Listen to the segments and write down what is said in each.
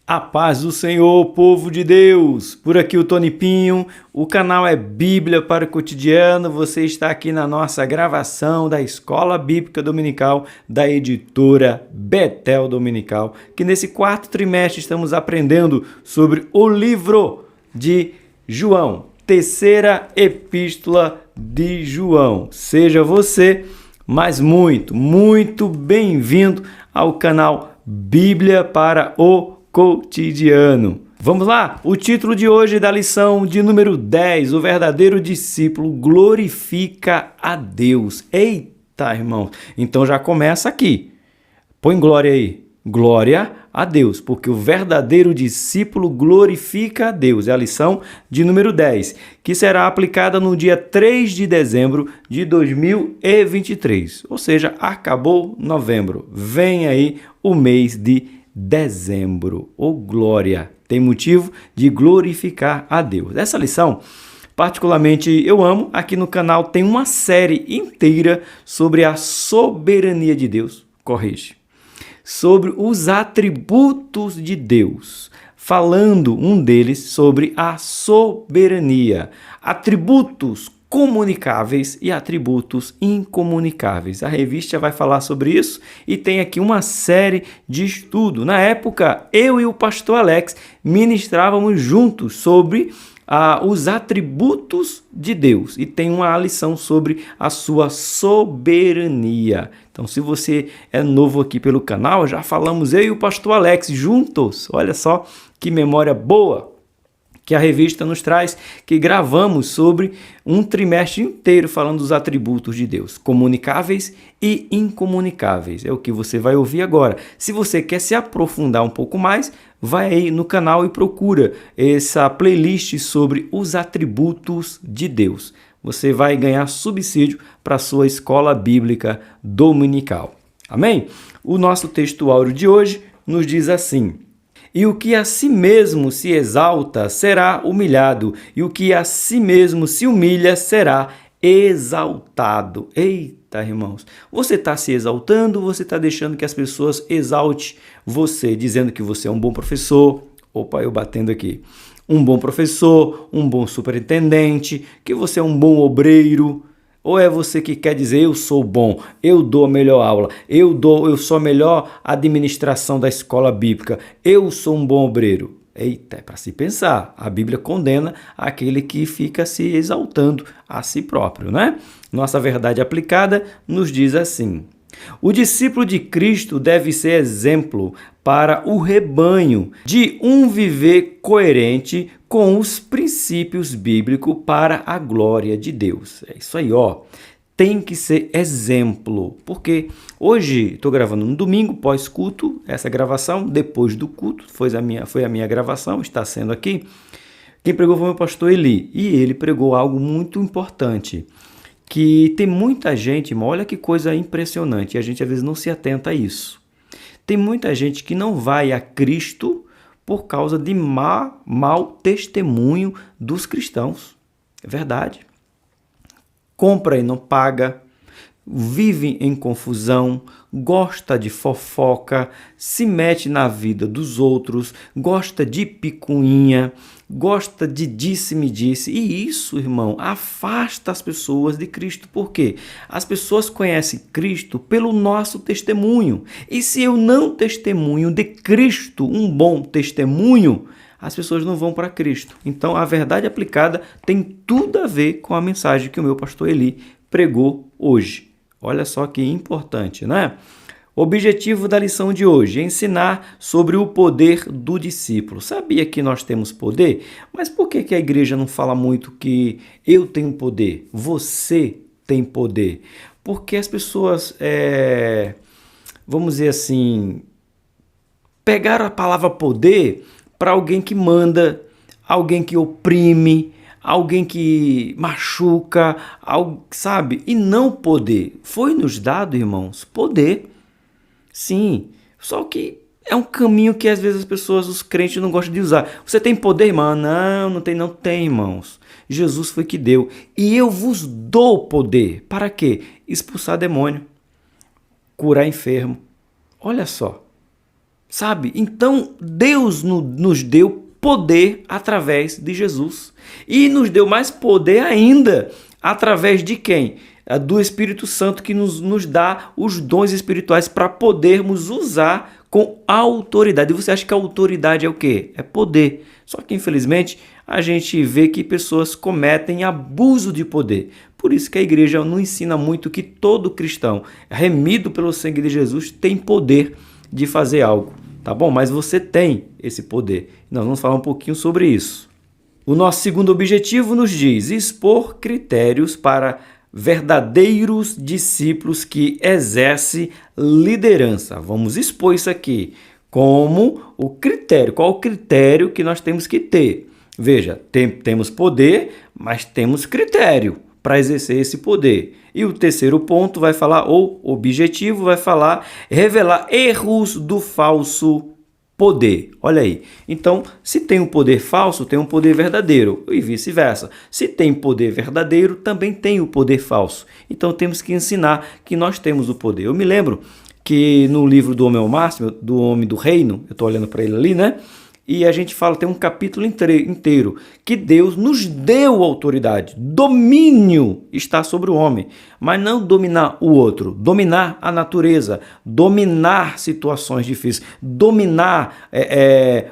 A paz do Senhor, povo de Deus! Por aqui o Tony Pinho, o canal é Bíblia para o Cotidiano. Você está aqui na nossa gravação da Escola Bíblica Dominical da editora Betel Dominical, que nesse quarto trimestre estamos aprendendo sobre o livro de João, terceira epístola de João. Seja você, mas muito bem-vindo ao canal Bíblia para o Cotidiano. Vamos lá? O título de hoje da lição de número 10, o verdadeiro discípulo glorifica a Deus. Eita, irmão! Então já começa aqui. Põe glória aí. Glória a Deus, porque o verdadeiro discípulo glorifica a Deus. É a lição de número 10, que será aplicada no dia 3 de dezembro de 2023. Ou seja, acabou novembro. Vem aí o mês de dezembro. Ô glória! Tem motivo de glorificar a Deus. Essa lição, particularmente, eu amo. Aqui no canal tem uma série inteira sobre a soberania de Deus. Corrige. Sobre os atributos de Deus, falando um deles sobre a soberania, atributos comunicáveis e atributos incomunicáveis. A revista vai falar sobre isso e tem aqui uma série de estudo. Na época, eu e o pastor Alex ministrávamos juntos sobre os atributos de Deus e tem uma lição sobre a sua soberania. Então, se você é novo aqui pelo canal, já falamos eu e o pastor Alex juntos. Olha só que memória boa que a revista nos traz, que gravamos sobre um trimestre inteiro falando dos atributos de Deus, comunicáveis e incomunicáveis. É o que você vai ouvir agora. Se você quer se aprofundar um pouco mais, vai aí no canal e procura essa playlist sobre os atributos de Deus. Você vai ganhar subsídio para a sua escola bíblica dominical. Amém? O nosso texto áureo de hoje nos diz assim: e o que a si mesmo se exalta será humilhado, e o que a si mesmo se humilha será exaltado. Eita, irmãos, você está se exaltando, você está deixando que as pessoas exaltem você, dizendo que você é um bom professor. Opa, eu batendo aqui. Um bom professor, um bom superintendente, que você é um bom obreiro. Ou é você que quer dizer, eu sou bom, eu dou a melhor aula, eu sou a melhor administração da escola bíblica, eu sou um bom obreiro. Eita, é para se pensar. A Bíblia condena aquele que fica se exaltando a si próprio, né? Nossa verdade aplicada nos diz assim: o discípulo de Cristo deve ser exemplo para o rebanho de um viver coerente com os princípios bíblicos para a glória de Deus. É isso aí, ó. Tem que ser exemplo, porque hoje estou gravando no domingo, pós-culto, essa gravação, depois do culto, foi a minha gravação, está sendo aqui. Quem pregou foi o meu pastor Eli, e ele pregou algo muito importante, que tem muita gente, olha que coisa impressionante, e a gente às vezes não se atenta a isso. Tem muita gente que não vai a Cristo por causa de mau testemunho dos cristãos. É verdade. Compra e não paga, vive em confusão, gosta de fofoca, se mete na vida dos outros, gosta de picuinha, gosta de disse-me-disse. E isso, irmão, afasta as pessoas de Cristo. Por quê? As pessoas conhecem Cristo pelo nosso testemunho. E se eu não testemunho de Cristo, um bom testemunho, as pessoas não vão para Cristo. Então, a verdade aplicada tem tudo a ver com a mensagem que o meu pastor Eli pregou hoje. Olha só que importante, né? O objetivo da lição de hoje é ensinar sobre o poder do discípulo. Sabia que nós temos poder? Mas por que a igreja não fala muito que eu tenho poder, você tem poder? Porque as pessoas, vamos dizer assim, pegaram a palavra poder para alguém que manda, alguém que oprime, alguém que machuca, sabe? E não poder. Foi nos dado, irmãos, poder. Sim, só que é um caminho que às vezes as pessoas, os crentes, não gostam de usar. Você tem poder, irmão? Não tem, irmãos. Jesus foi que deu. E eu vos dou poder. Para quê? Expulsar demônio, curar enfermo. Olha só. sabe? Então, Deus nos deu poder através de Jesus. E nos deu mais poder ainda através de quem? Do Espírito Santo, que nos dá os dons espirituais para podermos usar com autoridade. E você acha que a autoridade é o quê? É poder. Só que, infelizmente, a gente vê que pessoas cometem abuso de poder. Por isso que a igreja não ensina muito que todo cristão, remido pelo sangue de Jesus, tem poder de fazer algo. Tá bom? Mas você tem esse poder. Nós vamos falar um pouquinho sobre isso. O nosso segundo objetivo nos diz expor critérios para verdadeiros discípulos que exercem liderança. Vamos expor isso aqui como o critério. Qual o critério que nós temos que ter? Veja, temos poder, mas temos critério para exercer esse poder. E o terceiro ponto vai falar, ou objetivo vai falar, revelar erros do falso poder. Olha aí. Então, se tem um poder falso, tem um poder verdadeiro e vice-versa. Se tem poder verdadeiro, também tem o poder falso. Então, temos que ensinar que nós temos o poder. Eu me lembro que no livro do Homem ao Máximo, do Homem do Reino, eu estou olhando para ele ali, né? E a gente fala, tem um capítulo inteiro, que Deus nos deu autoridade. Domínio está sobre o homem, mas não dominar o outro, dominar a natureza, dominar situações difíceis, dominar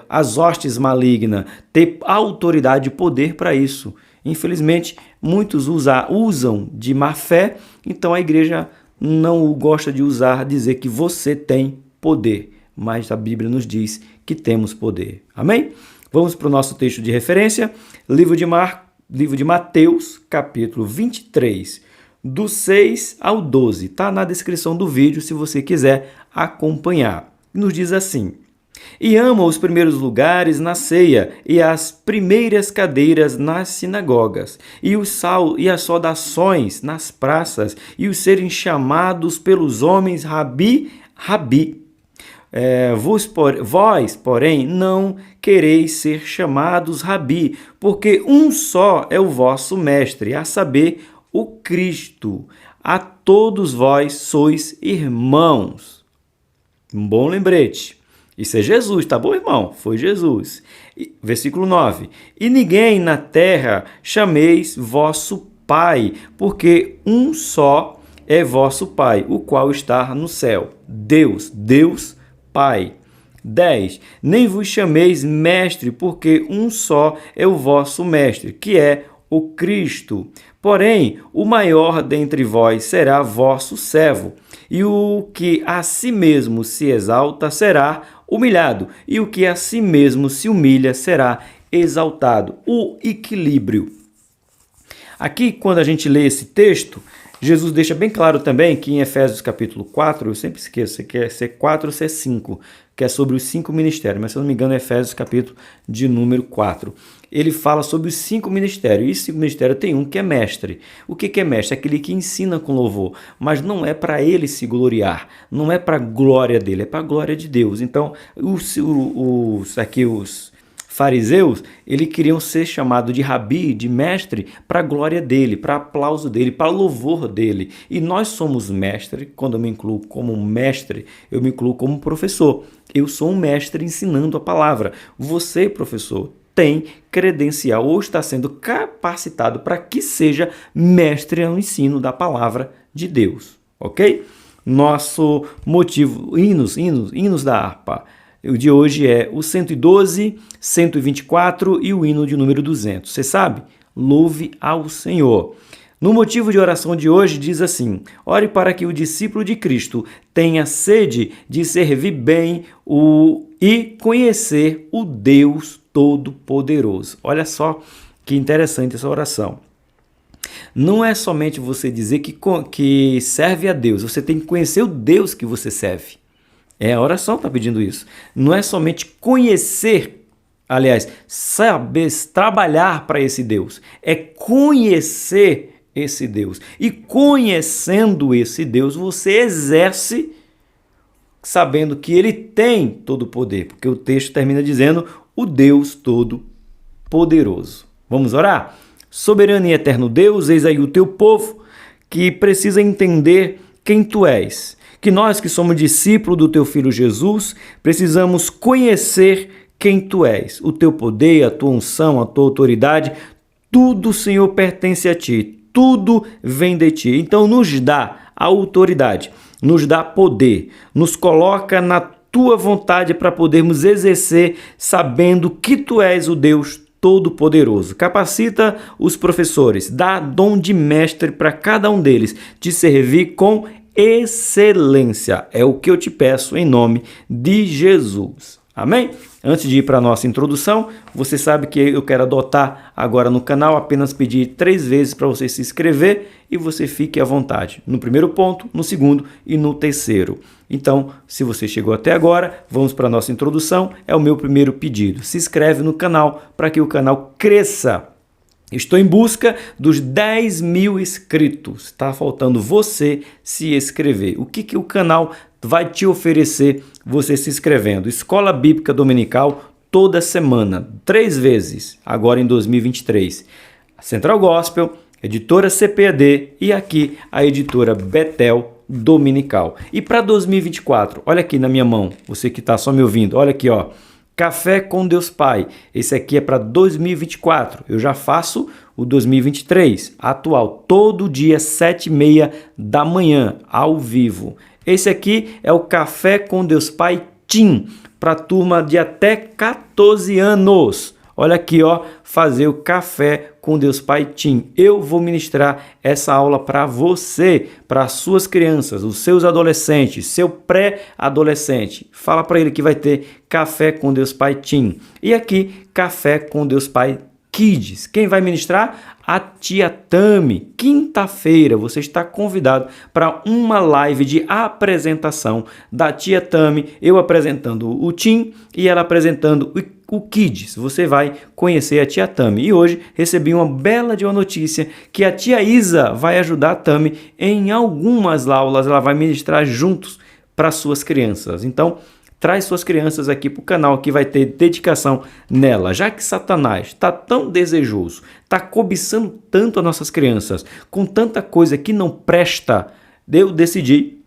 as hostes malignas, ter autoridade e poder para isso. Infelizmente, muitos usam de má fé, então a igreja não gosta de dizer que você tem poder. Mas a Bíblia nos diz que temos poder. Amém? Vamos para o nosso texto de referência, livro de Mateus, capítulo 23, do 6 ao 12. Está na descrição do vídeo, se você quiser acompanhar. Nos diz assim: E ama os primeiros lugares na ceia, e as primeiras cadeiras nas sinagogas, e as saudações nas praças, e os serem chamados pelos homens Rabi, Rabi. Vós, porém, não quereis ser chamados Rabi, porque um só é o vosso mestre, a saber, o Cristo. A todos vós sois irmãos. Um bom lembrete. Isso é Jesus, tá bom, irmão? Foi Jesus. Versículo 9. E ninguém na terra chameis vosso Pai, porque um só é vosso Pai, o qual está no céu. Deus, Pai. 10. Nem vos chameis mestre, porque um só é o vosso mestre, que é o Cristo. Porém, o maior dentre vós será vosso servo, e o que a si mesmo se exalta será humilhado, e o que a si mesmo se humilha será exaltado. O equilíbrio. Aqui, quando a gente lê esse texto, Jesus deixa bem claro também que em Efésios capítulo 4, eu sempre esqueço, se quer ser 4 ou ser 5, que é sobre os 5 ministérios, mas se eu não me engano é Efésios capítulo de número 4. Ele fala sobre os 5 ministérios, e esse 5 ministério tem um que é mestre. O que é mestre? Aquele que ensina com louvor, mas não é para ele se gloriar, não é para a glória dele, é para a glória de Deus. Então, os fariseus, eles queriam ser chamados de rabi, de mestre, para a glória dele, para aplauso dele, para louvor dele. E nós somos mestre. Quando eu me incluo como mestre, eu me incluo como professor. Eu sou um mestre ensinando a palavra. Você, professor, tem credencial ou está sendo capacitado para que seja mestre no ensino da palavra de Deus. Ok? Nosso motivo, hinos da harpa. O de hoje é o 112, 124 e o hino de número 200. Você sabe? Louve ao Senhor. No motivo de oração de hoje diz assim: ore para que o discípulo de Cristo tenha sede de servir bem e conhecer o Deus Todo-Poderoso. Olha só que interessante essa oração. Não é somente você dizer que serve a Deus, você tem que conhecer o Deus que você serve. A oração está pedindo isso. Não é somente conhecer, aliás, saber trabalhar para esse Deus. É conhecer esse Deus. E conhecendo esse Deus, você exerce sabendo que ele tem todo o poder. Porque o texto termina dizendo o Deus Todo-Poderoso. Vamos orar? Soberano e eterno Deus, eis aí o teu povo que precisa entender quem tu és. Que nós que somos discípulos do teu Filho Jesus, precisamos conhecer quem tu és, o teu poder, a tua unção, a tua autoridade, tudo, Senhor, pertence a ti, tudo vem de ti. Então nos dá autoridade, nos dá poder, nos coloca na tua vontade para podermos exercer sabendo que tu és o Deus Todo-Poderoso. Capacita os professores, dá dom de mestre para cada um deles, te servir com excelência. É o que eu te peço em nome de Jesus. Amém? Antes de ir para a nossa introdução, você sabe que eu quero adotar agora no canal, apenas pedir 3 vezes para você se inscrever e você fique à vontade. No primeiro ponto, no segundo e no terceiro. Então, se você chegou até agora, vamos para a nossa introdução. É o meu primeiro pedido. Se inscreve no canal para que o canal cresça. Estou em busca dos 10 mil inscritos. Está faltando você se inscrever. O que o canal vai te oferecer você se inscrevendo? Escola Bíblica Dominical toda semana, 3 vezes, agora em 2023. Central Gospel, editora CPAD e aqui a editora Betel Dominical. E para 2024, olha aqui na minha mão, você que está só me ouvindo, olha aqui, ó. Café com Deus Pai. Esse aqui é para 2024. Eu já faço o 2023, atual, todo dia 7h30 da manhã, ao vivo. Esse aqui é o Café com Deus Pai Team, para turma de até 14 anos. Olha aqui, ó, fazer o Café com Deus Pai Team. Eu vou ministrar essa aula para você, para as suas crianças, os seus adolescentes, seu pré-adolescente. Fala para ele que vai ter Café com Deus Pai Team. E aqui, Café com Deus Pai Kids. Quem vai ministrar? A tia Tami. Quinta-feira você está convidado para uma live de apresentação da tia Tami, eu apresentando o Team e ela apresentando o Kids. Você vai conhecer a tia Tami. E hoje recebi uma bela de uma notícia que a tia Isa vai ajudar a Tami em algumas aulas. Ela vai ministrar juntos para suas crianças. Então, traz suas crianças aqui para o canal que vai ter dedicação nela. Já que Satanás está tão desejoso, está cobiçando tanto as nossas crianças, com tanta coisa que não presta, eu decidi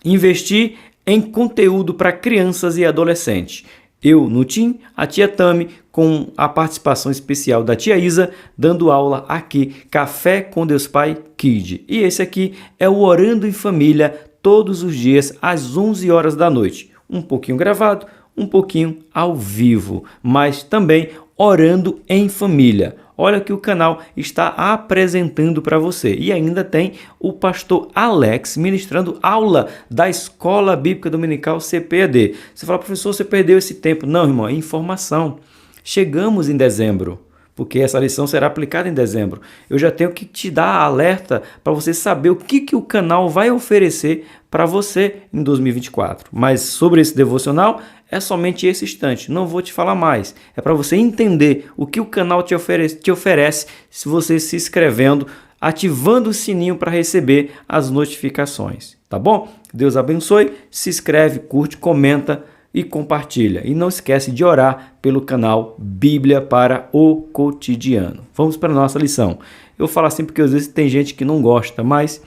investir em conteúdo para crianças e adolescentes. Eu no Team, a tia Tami, com a participação especial da tia Isa, dando aula aqui, Café com Deus Pai Kid. E esse aqui é o Orando em Família, todos os dias, às 11 horas da noite. Um pouquinho gravado, um pouquinho ao vivo, mas também orando em família. Olha que o canal está apresentando para você. E ainda tem o pastor Alex ministrando aula da Escola Bíblica Dominical CPAD. Você fala, professor, você perdeu esse tempo. Não, irmão, é informação. Chegamos em dezembro, porque essa lição será aplicada em dezembro. Eu já tenho que te dar alerta para você saber o que o canal vai oferecer para você em 2024. Mas sobre esse devocional, é somente esse instante. Não vou te falar mais. É para você entender o que o canal te oferece se você se inscrevendo, ativando o sininho para receber as notificações. Tá bom? Deus abençoe. Se inscreve, curte, comenta e compartilha. E não esquece de orar pelo canal Bíblia para o Cotidiano. Vamos para a nossa lição. Eu falo assim porque às vezes tem gente que não gosta, mas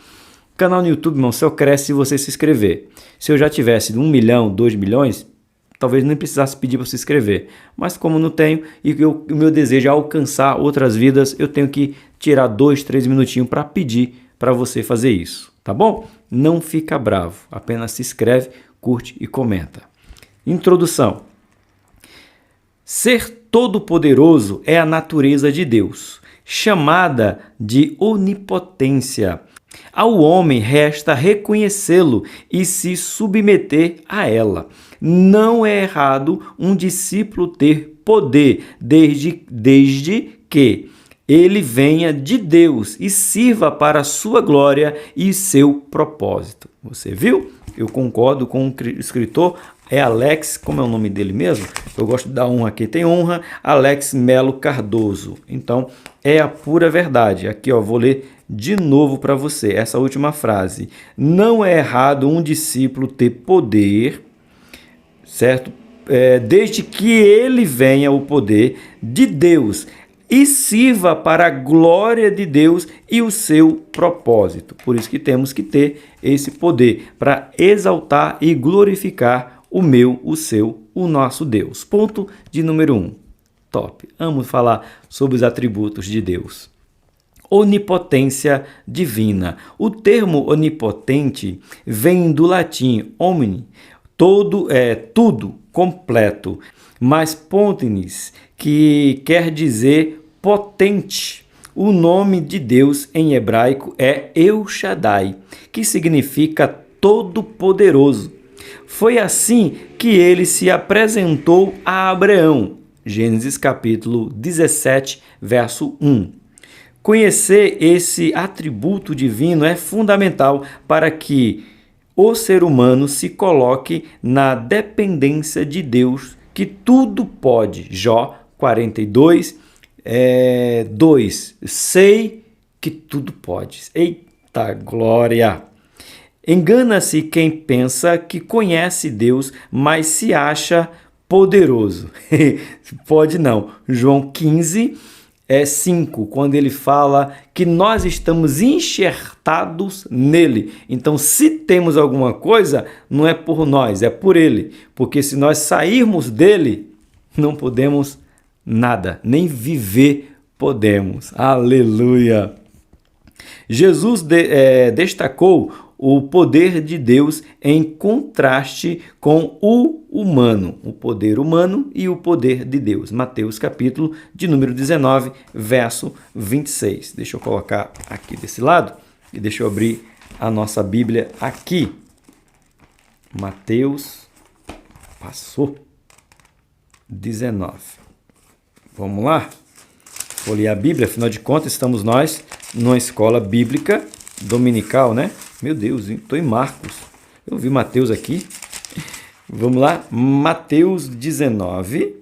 o canal no YouTube, irmão, só cresce se você se inscrever. Se eu já tivesse 1 milhão, 2 milhões, talvez nem precisasse pedir para se inscrever. Mas como não tenho e o meu desejo é alcançar outras vidas, eu tenho que tirar 2, 3 minutinhos para pedir para você fazer isso. Tá bom? Não fica bravo. Apenas se inscreve, curte e comenta. Introdução. Ser todo-poderoso é a natureza de Deus, chamada de onipotência. Ao homem resta reconhecê-lo e se submeter a ela. Não é errado um discípulo ter poder, desde que ele venha de Deus e sirva para a sua glória e seu propósito. Você viu? Eu concordo com o escritor, é Alex, como é o nome dele mesmo? Eu gosto de dar honra a quem tem honra, Alex Melo Cardoso. Então, é a pura verdade. Aqui, ó, vou ler de novo para você essa última frase. Não é errado um discípulo ter poder, certo? Desde que ele venha o poder de Deus e sirva para a glória de Deus e o seu propósito. Por isso que temos que ter esse poder para exaltar e glorificar o meu, o seu, o nosso Deus. Ponto de número 1. Top. Amo falar sobre os atributos de Deus. Onipotência divina. O termo onipotente vem do latim omni, tudo, completo, mas potenis, que quer dizer potente. O nome de Deus em hebraico é El Shaddai, que significa todo-poderoso. Foi assim que ele se apresentou a Abraão. Gênesis capítulo 17, verso 1. Conhecer esse atributo divino é fundamental para que o ser humano se coloque na dependência de Deus, que tudo pode. Jó 42, 2. Sei que tudo pode. Eita glória! Engana-se quem pensa que conhece Deus, mas se acha poderoso. Pode não. João 15, 5, quando ele fala que nós estamos enxertados nele. Então, se temos alguma coisa, não é por nós, é por ele. Porque se nós sairmos dele, não podemos nada, nem viver podemos. Aleluia! Jesus destacou o poder de Deus em contraste com o humano, o poder humano e o poder de Deus. Mateus capítulo de número 19, verso 26. Deixa eu colocar aqui desse lado e deixa eu abrir a nossa Bíblia aqui. Mateus, passou, 19. Vamos lá? Vou ler a Bíblia, afinal de contas estamos nós numa escola bíblica dominical, né? Meu Deus, estou em Marcos. Eu vi Mateus aqui. Vamos lá. Mateus 19,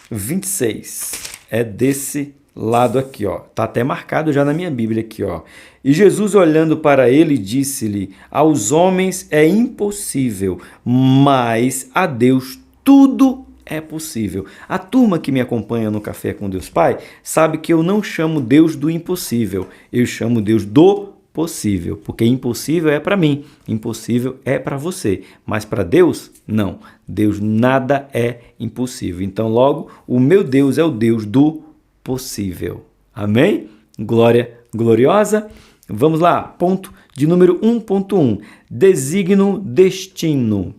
26. É desse lado aqui, ó. Tá até marcado já na minha Bíblia aqui, ó. E Jesus, olhando para ele, disse-lhe: aos homens é impossível, mas a Deus tudo é possível. A turma que me acompanha no Café com Deus Pai sabe que eu não chamo Deus do impossível. Eu chamo Deus do possível, porque impossível é para mim, impossível é para você, mas para Deus, não. Deus nada é impossível. Então, logo, o meu Deus é o Deus do possível. Amém? Glória gloriosa. Vamos lá, ponto de número 1.1. Designo destino.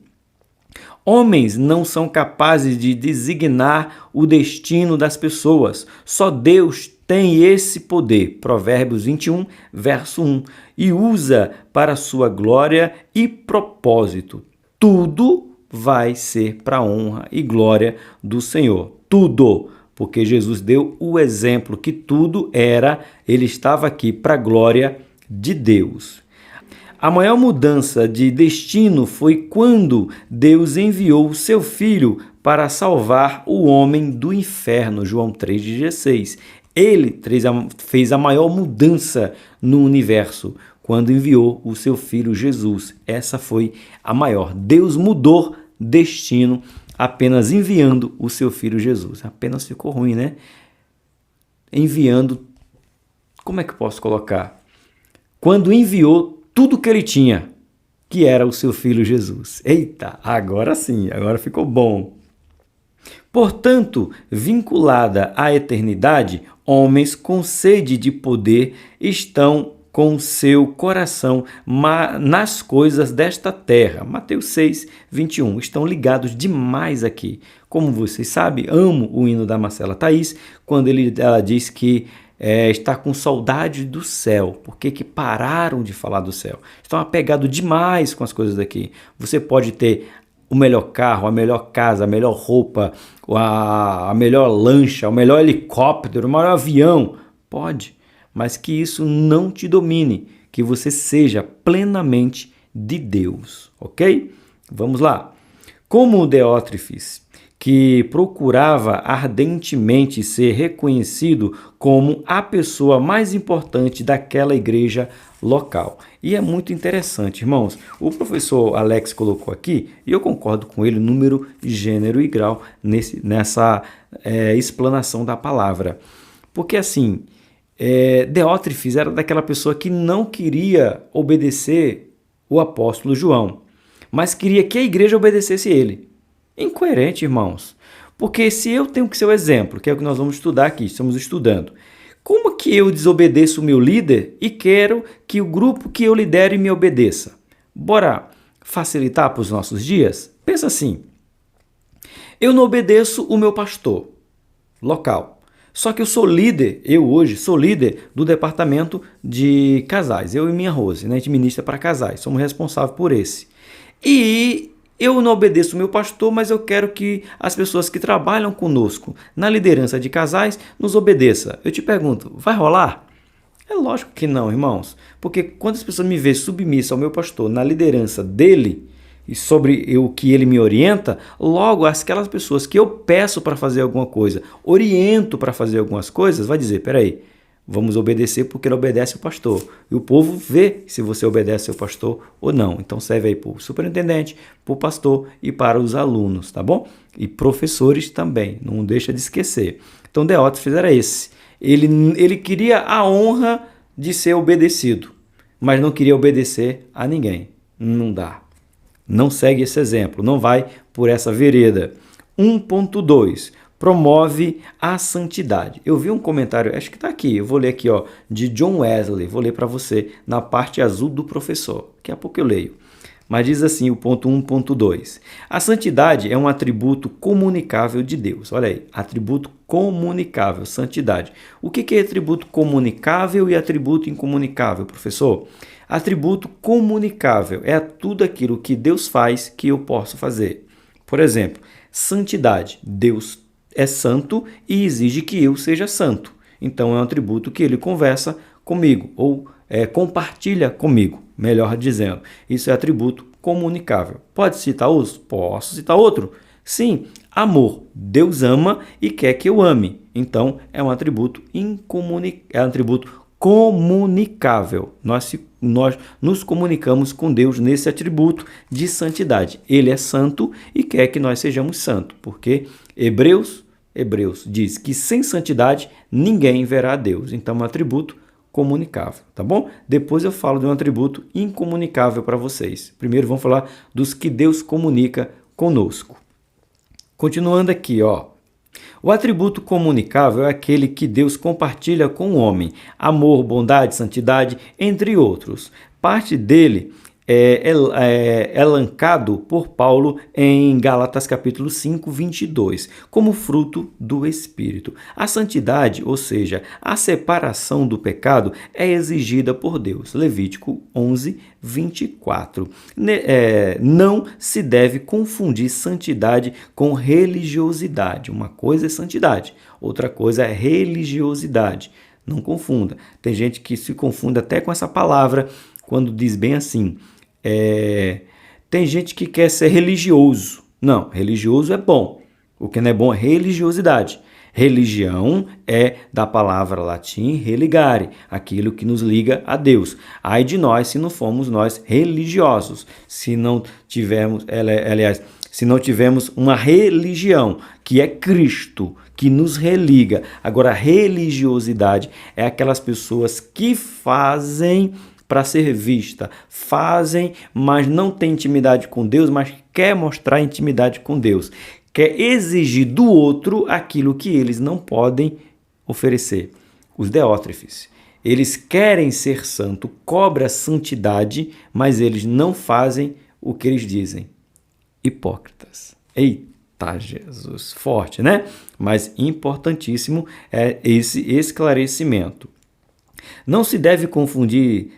Homens não são capazes de designar o destino das pessoas. Só Deus tem esse poder. Provérbios 21, verso 1. E usa para sua glória e propósito. Tudo vai ser para a honra e glória do Senhor. Tudo. Porque Jesus deu o exemplo que tudo era, ele estava aqui para a glória de Deus. A maior mudança de destino foi quando Deus enviou o seu Filho para salvar o homem do inferno, João 3,16. Ele fez a maior mudança no universo quando enviou o seu Filho Jesus. Essa foi a maior. Deus mudou destino apenas enviando o seu Filho Jesus. Apenas ficou ruim, né? Enviando, como é que eu posso colocar? Quando enviou tudo que ele tinha, que era o seu Filho Jesus. Eita, agora sim, agora ficou bom. Portanto, vinculada à eternidade, homens com sede de poder estão com seu coração nas coisas desta terra. Mateus 6, 21. Estão ligados demais aqui. Como vocês sabem, amo o hino da Marcela Thaís, quando ela diz que está com saudade do céu, porque que pararam de falar do céu. Estão apegados demais com as coisas daqui. Você pode ter o melhor carro, a melhor casa, a melhor roupa, a melhor lancha, o melhor helicóptero, o melhor avião. Pode, mas que isso não te domine, que você seja plenamente de Deus, ok? Vamos lá. Como o Diótrefes, que procurava ardentemente ser reconhecido como a pessoa mais importante daquela igreja local. E é muito interessante, irmãos. O professor Alex colocou aqui, e eu concordo com ele, número, gênero e grau nessa explanação da palavra. Porque assim, Deótrefes era daquela pessoa que não queria obedecer o apóstolo João, mas queria que a igreja obedecesse ele. Incoerente, irmãos. Porque se eu tenho que ser o exemplo, que é o que nós vamos estudar aqui, estamos estudando, como que eu desobedeço o meu líder e quero que o grupo que eu lidere me obedeça? Bora facilitar para os nossos dias? Pensa assim, eu não obedeço o meu pastor local. Só que eu hoje sou líder do departamento de casais. Eu e minha Rose, né? A gente ministra para casais, somos responsáveis por esse. E eu não obedeço o meu pastor, mas eu quero que as pessoas que trabalham conosco na liderança de casais nos obedeçam. Eu te pergunto, vai rolar? É lógico que não, irmãos. Porque quando as pessoas me veem submissa ao meu pastor na liderança dele, e sobre o que ele me orienta, logo aquelas pessoas que eu peço para fazer alguma coisa, oriento para fazer algumas coisas, vai dizer, peraí, vamos obedecer porque ele obedece o pastor. E o povo vê se você obedece ao pastor ou não. Então serve aí para o superintendente, para o pastor e para os alunos, tá bom? E professores também, não deixa de esquecer. Então Deótrefes era esse. Ele queria a honra de ser obedecido, mas não queria obedecer a ninguém. Não dá. Não segue esse exemplo, não vai por essa vereda. 1.2. Promove a santidade. Eu vi um comentário, acho que está aqui, eu vou ler aqui, ó, de John Wesley, vou ler para você na parte azul do professor. Daqui a pouco eu leio. Mas diz assim o ponto 1.2. A santidade é um atributo comunicável de Deus. Olha aí, atributo comunicável, santidade. O que é atributo comunicável e atributo incomunicável, professor? Atributo comunicável é tudo aquilo que Deus faz que eu posso fazer. Por exemplo, santidade. Deus é santo e exige que eu seja santo. Então é um atributo que ele conversa comigo ou compartilha comigo, melhor dizendo. Isso é atributo comunicável. Pode citar outro? Posso citar outro? Sim, amor. Deus ama e quer que eu ame. Então é um atributo comunicável. Nós nos comunicamos com Deus nesse atributo de santidade. Ele é santo e quer que nós sejamos santos, porque Hebreus diz que sem santidade ninguém verá a Deus. Então, é um atributo comunicável, tá bom? Depois eu falo de um atributo incomunicável para vocês. Primeiro vamos falar dos que Deus comunica conosco. Continuando aqui, ó. O atributo comunicável é aquele que Deus compartilha com o homem. Amor, bondade, santidade, entre outros. Parte dele é elencado por Paulo em Gálatas capítulo 5, 22, como fruto do Espírito. A santidade, ou seja, a separação do pecado, é exigida por Deus. Levítico 11, 24. Não se deve confundir santidade com religiosidade. Uma coisa é santidade, outra coisa é religiosidade. Não confunda. Tem gente que se confunde até com essa palavra quando diz bem assim. Tem gente que quer ser religioso. Não, religioso é bom. O que não é bom é religiosidade. Religião é da palavra latim religare, aquilo que nos liga a Deus. Ai de nós se não formos nós religiosos, se não tivermos, se não tivermos uma religião, que é Cristo, que nos religa. Agora, a religiosidade é aquelas pessoas que fazem para ser vista, fazem, mas não tem intimidade com Deus, mas quer mostrar intimidade com Deus. Quer exigir do outro aquilo que eles não podem oferecer. Os Deótrefes, eles querem ser santo, cobra santidade, mas eles não fazem o que eles dizem. Hipócritas. Eita, Jesus, forte, né? Mas importantíssimo é esse esclarecimento. Não se deve confundir,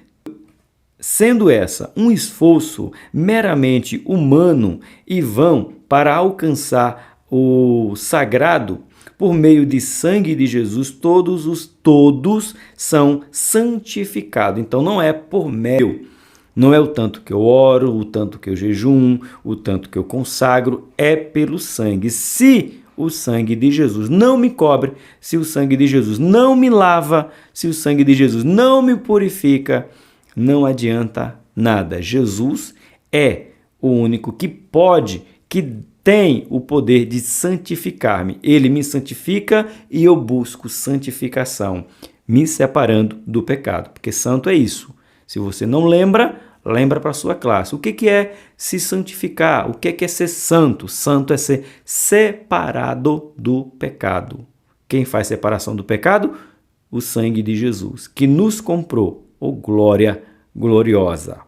sendo essa um esforço meramente humano e vão para alcançar o sagrado por meio de sangue de Jesus, todos são santificados. Então não é por meio, não é o tanto que eu oro, o tanto que eu jejum, o tanto que eu consagro, é pelo sangue. Se o sangue de Jesus não me cobre, se o sangue de Jesus não me lava, se o sangue de Jesus não me purifica, não adianta nada. Jesus é o único que tem o poder de santificar-me. Ele me santifica e eu busco santificação, me separando do pecado, porque santo é isso. Se você não lembra, lembra para a sua classe. O que é se santificar? O que é ser santo? Santo é ser separado do pecado. Quem faz separação do pecado? O sangue de Jesus, que nos comprou. Oh, glória gloriosa!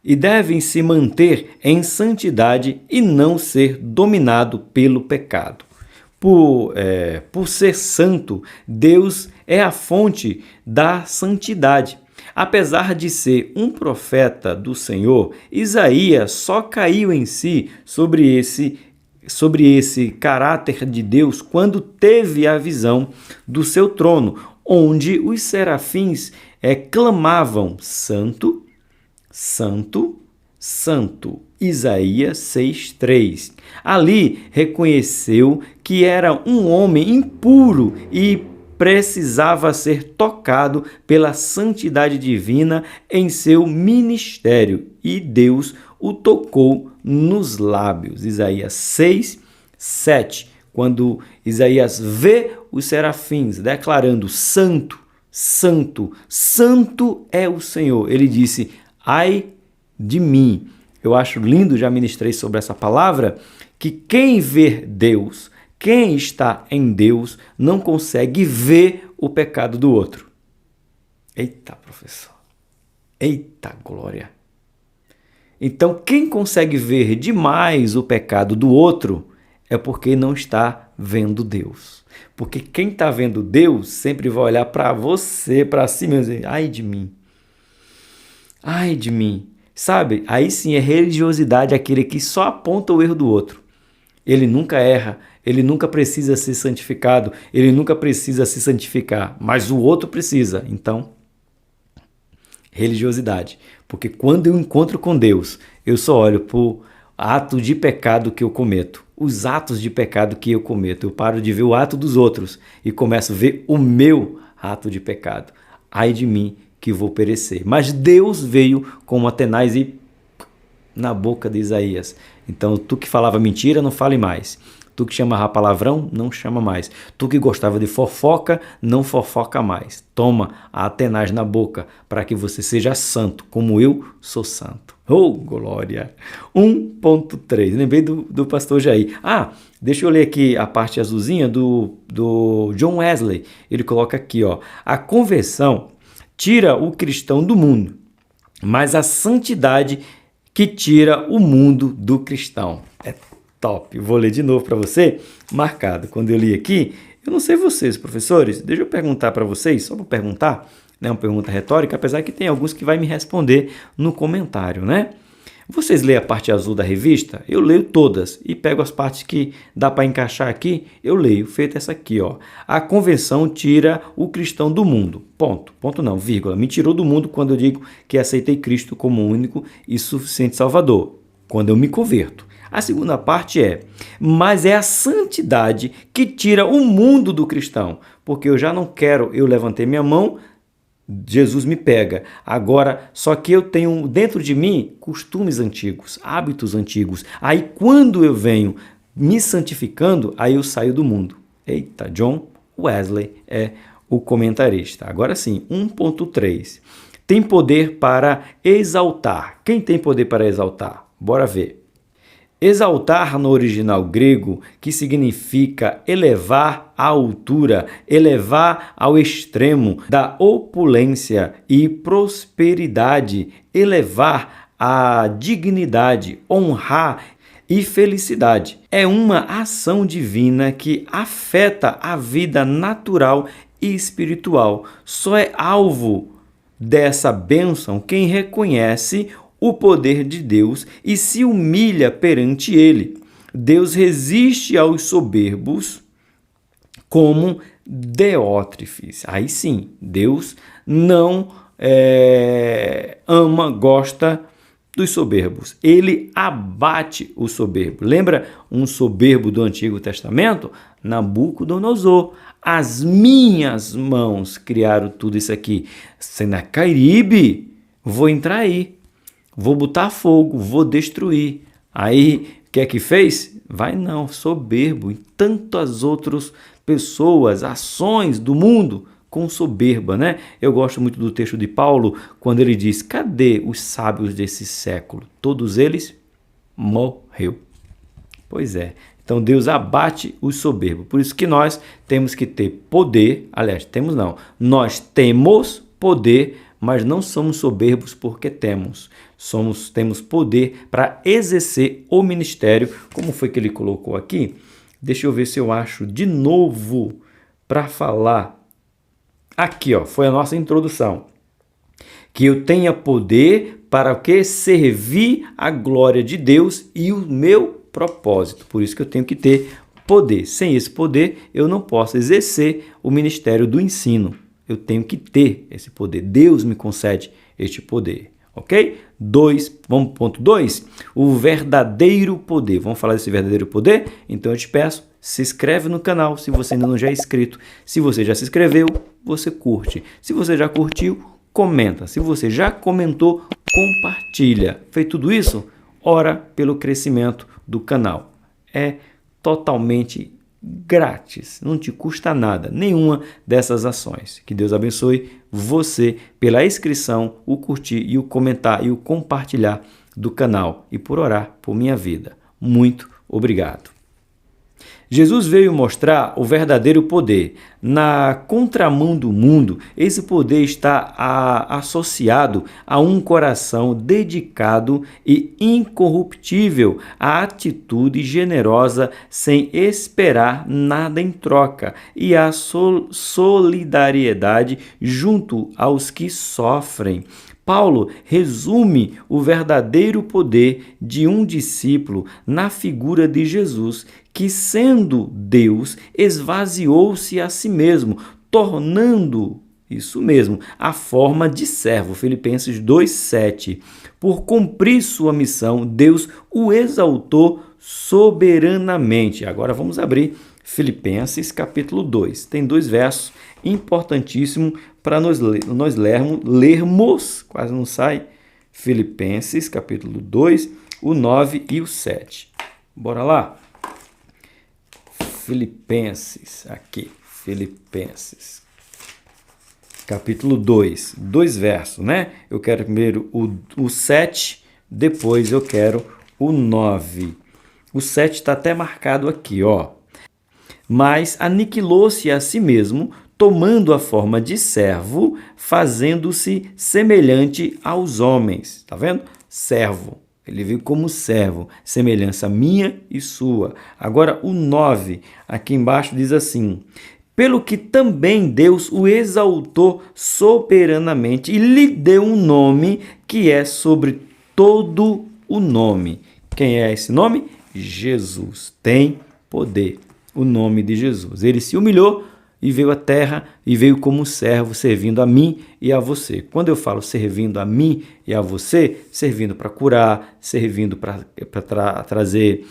E devem se manter em santidade e não ser dominado pelo pecado. Por ser santo, Deus é a fonte da santidade. Apesar de ser um profeta do Senhor, Isaías só caiu em si sobre esse caráter de Deus quando teve a visão do seu trono, onde os serafins clamavam: Santo, Santo, Santo. Isaías 6:3. Ali reconheceu que era um homem impuro e precisava ser tocado pela santidade divina em seu ministério, e Deus o tocou nos lábios. Isaías 6:7. Quando Isaías vê os serafins declarando: Santo, Santo, Santo é o Senhor, ele disse: ai de mim. Eu acho lindo, já ministrei sobre essa palavra, que quem vê Deus, quem está em Deus, não consegue ver o pecado do outro. Eita, professor. Eita, glória. Então, quem consegue ver demais o pecado do outro é porque não está vendo Deus. Porque quem está vendo Deus sempre vai olhar para você, para si mesmo, e dizer: ai de mim. Ai de mim. Sabe? Aí sim é religiosidade, aquele que só aponta o erro do outro. Ele nunca erra, ele nunca precisa ser santificado, ele nunca precisa se santificar, mas o outro precisa. Então, religiosidade. Porque quando eu encontro com Deus, eu só olho para o ato de pecado que eu cometo, os atos de pecado que eu cometo. Eu paro de ver o ato dos outros e começo a ver o meu ato de pecado. Ai de mim, que vou perecer. Mas Deus veio como Atenaz e na boca de Isaías. Então, tu que falava mentira, não fale mais. Tu que chamava palavrão, não chama mais. Tu que gostava de fofoca, não fofoca mais. Toma a Atenaz na boca, para que você seja santo, como eu sou santo. Oh, glória! 1.3. Lembrei do pastor Jair. Deixa eu ler aqui a parte azulzinha do John Wesley. Ele coloca aqui, ó: a conversão tira o cristão do mundo, mas a santidade que tira o mundo do cristão. É top. Vou ler de novo para você, marcado. Quando eu li aqui, eu não sei vocês, professores, deixa eu perguntar para vocês, só para perguntar, né, uma pergunta retórica, apesar que tem alguns que vai me responder no comentário, né? Vocês leem a parte azul da revista? Eu leio todas e pego as partes que dá para encaixar aqui, eu leio, feita essa aqui, ó. A convenção tira o cristão do mundo. Ponto. Ponto não, vírgula. Me tirou do mundo quando eu digo que aceitei Cristo como único e suficiente Salvador. Quando eu me converto. A segunda parte mas é a santidade que tira o mundo do cristão. Porque eu já não quero, eu levantei minha mão, Jesus me pega. Agora, só que eu tenho dentro de mim costumes antigos, hábitos antigos. Aí quando eu venho me santificando, aí eu saio do mundo. Eita, John Wesley é o comentarista. Agora sim, 1.3. Tem poder para exaltar. Quem tem poder para exaltar? Bora ver. Exaltar no original grego, que significa elevar à altura, elevar ao extremo da opulência e prosperidade, elevar à dignidade, honrar e felicidade. É uma ação divina que afeta a vida natural e espiritual. Só é alvo dessa bênção quem reconhece o poder de Deus e se humilha perante ele. Deus resiste aos soberbos como Diótrefes. Aí sim, Deus não gosta dos soberbos. Ele abate o soberbo. Lembra um soberbo do Antigo Testamento? Nabucodonosor. As minhas mãos criaram tudo isso aqui. Senaqueribe, vou entrar aí. Vou botar fogo, vou destruir. Aí que é que fez? Vai não, soberbo, e tantas outras pessoas, ações do mundo com soberba, né? Eu gosto muito do texto de Paulo, quando ele diz, cadê os sábios desse século? Todos eles morreu. Pois é, então Deus abate os soberbos, por isso que nós temos que ter poder, aliás, temos não, nós temos poder, mas não somos soberbos porque temos. Temos poder para exercer o ministério. Como foi que ele colocou aqui? Deixa eu ver se eu acho de novo para falar. Aqui, ó, foi a nossa introdução. Que eu tenha poder para o quê? Servir a glória de Deus e o meu propósito. Por isso que eu tenho que ter poder. Sem esse poder, eu não posso exercer o ministério do ensino. Eu tenho que ter esse poder. Deus me concede este poder. Ok? Vamos ponto 2. O verdadeiro poder. Vamos falar desse verdadeiro poder? Então eu te peço, se inscreve no canal se você ainda não já é inscrito. Se você já se inscreveu, você curte. Se você já curtiu, comenta. Se você já comentou, compartilha. Feito tudo isso, ora pelo crescimento do canal. É totalmente grátis, não te custa nada, nenhuma dessas ações. Que Deus abençoe você pela inscrição, o curtir e o comentar e o compartilhar do canal e por orar por minha vida. Muito obrigado. Jesus veio mostrar o verdadeiro poder. Na contramão do mundo, esse poder está associado a um coração dedicado e incorruptível, à atitude generosa sem esperar nada em troca e à solidariedade junto aos que sofrem. Paulo resume o verdadeiro poder de um discípulo na figura de Jesus, que, sendo Deus, esvaziou-se a si mesmo, tornando, isso mesmo, a forma de servo. Filipenses 2,7. Por cumprir sua missão, Deus o exaltou soberanamente. Agora vamos abrir Filipenses capítulo 2. Tem 2 versos importantíssimos para nós lermos, quase não sai, Filipenses capítulo 2, o 9 e o 7. Bora lá? Filipenses capítulo 2, 2 versos, né? Eu quero primeiro o 7, depois eu quero o 9. O 7 está até marcado aqui, ó. Mas aniquilou-se a si mesmo, tomando a forma de servo, fazendo-se semelhante aos homens. Tá vendo? Servo. Ele veio como servo, semelhança minha e sua. Agora o 9, aqui embaixo diz assim: pelo que também Deus o exaltou soberanamente e lhe deu um nome que é sobre todo o nome. Quem é esse nome? Jesus. Tem poder. O nome de Jesus. Ele se humilhou e veio à terra e veio como servo, servindo a mim e a você. Quando eu falo servindo a mim e a você, servindo para curar, servindo para trazer,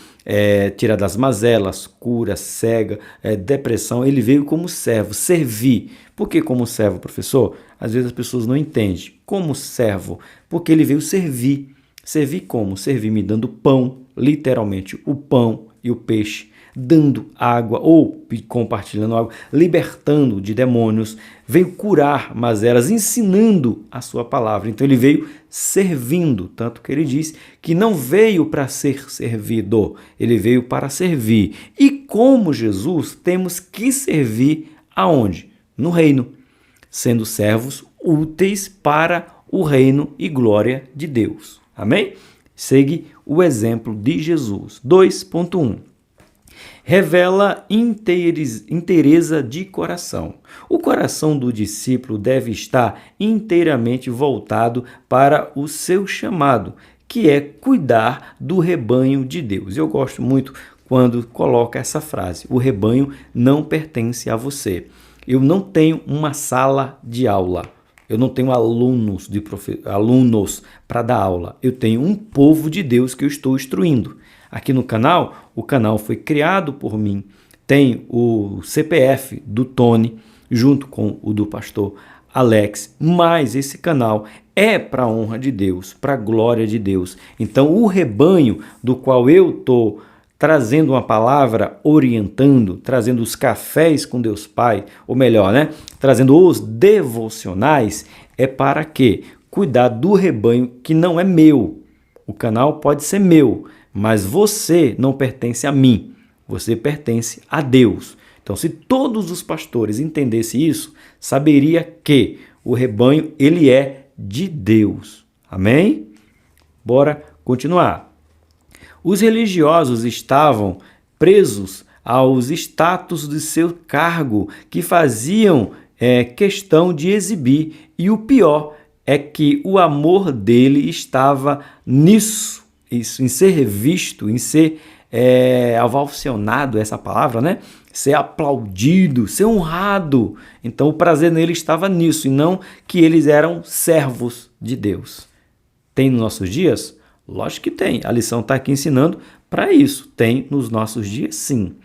tirar das mazelas, cura, cega, depressão, ele veio como servo, servir. Por que como servo, professor? Às vezes as pessoas não entendem. Como servo? Porque ele veio servir. Servir como? Servir me dando pão, literalmente o pão e o peixe, dando água ou compartilhando água, libertando de demônios, veio curar mazelas, ensinando a sua palavra. Então ele veio servindo, tanto que ele diz que não veio para ser servido, ele veio para servir. E como Jesus, temos que servir aonde? No reino, sendo servos úteis para o reino e glória de Deus. Amém? Segue o exemplo de Jesus. 2.1. Revela inteireza de coração. O coração do discípulo deve estar inteiramente voltado para o seu chamado, que é cuidar do rebanho de Deus. Eu gosto muito quando coloca essa frase: o rebanho não pertence a você. Eu não tenho uma sala de aula. Eu não tenho alunos para dar aula. Eu tenho um povo de Deus que eu estou instruindo. Aqui no canal, o canal foi criado por mim. Tem o CPF do Tony, junto com o do pastor Alex, mas esse canal é para a honra de Deus, para a glória de Deus. Então, o rebanho do qual eu estou trazendo uma palavra, orientando, trazendo os cafés com Deus Pai, ou melhor, né? Trazendo os devocionais, é para quê? Cuidar do rebanho que não é meu. O canal pode ser meu, mas você não pertence a mim. Você pertence a Deus. Então, se todos os pastores entendessem isso, saberia que o rebanho, ele é de Deus. Amém? Bora continuar. Os religiosos estavam presos aos status de seu cargo, que faziam questão de exibir. E o pior é que o amor dele estava nisso, em ser visto, em ser ovacionado, essa palavra, né? Ser aplaudido, ser honrado. Então o prazer nele estava nisso, e não que eles eram servos de Deus. Tem nos nossos dias? Lógico que tem. A lição está aqui ensinando para isso. Tem nos nossos dias, sim.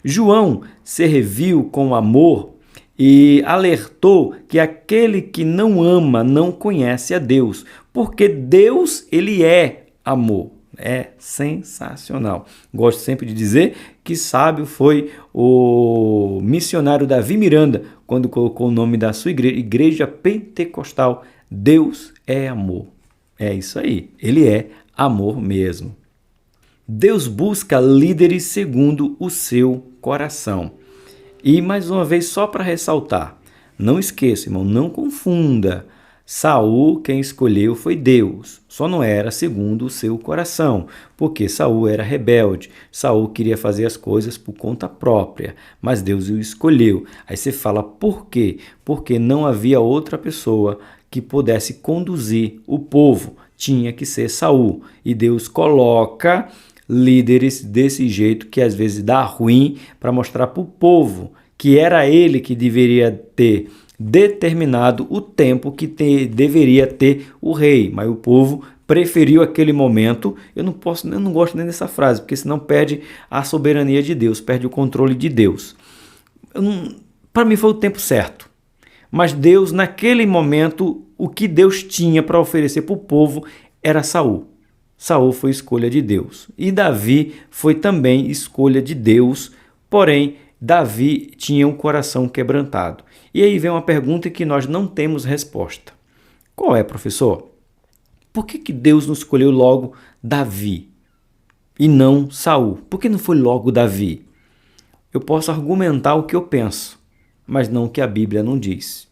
João serviu com amor e alertou que aquele que não ama não conhece a Deus, porque Deus, ele é amor. É sensacional. Gosto sempre de dizer que sábio foi o missionário Davi Miranda quando colocou o nome da sua igreja, Igreja Pentecostal. Deus é amor. É isso aí. Ele é amor mesmo. Deus busca líderes segundo o seu coração. E mais uma vez, só para ressaltar, não esqueça, irmão, não confunda. Saul, quem escolheu foi Deus, só não era segundo o seu coração, porque Saul era rebelde, Saul queria fazer as coisas por conta própria, mas Deus o escolheu. Aí você fala, por quê? Porque não havia outra pessoa que pudesse conduzir o povo, tinha que ser Saul, e Deus coloca líderes desse jeito que às vezes dá ruim para mostrar para o povo que era ele que deveria ter determinado o tempo que deveria ter o rei, mas o povo preferiu aquele momento. Eu não gosto nem dessa frase, porque senão perde a soberania de Deus, perde o controle de Deus. Para mim foi o tempo certo, mas Deus, naquele momento, o que Deus tinha para oferecer para o povo era Saul. Saul foi escolha de Deus. E Davi foi também escolha de Deus, porém, Davi tinha um coração quebrantado. E aí vem uma pergunta que nós não temos resposta. Qual é, professor? Por que Deus não escolheu logo Davi e não Saul? Por que não foi logo Davi? Eu posso argumentar o que eu penso, mas não o que a Bíblia não diz.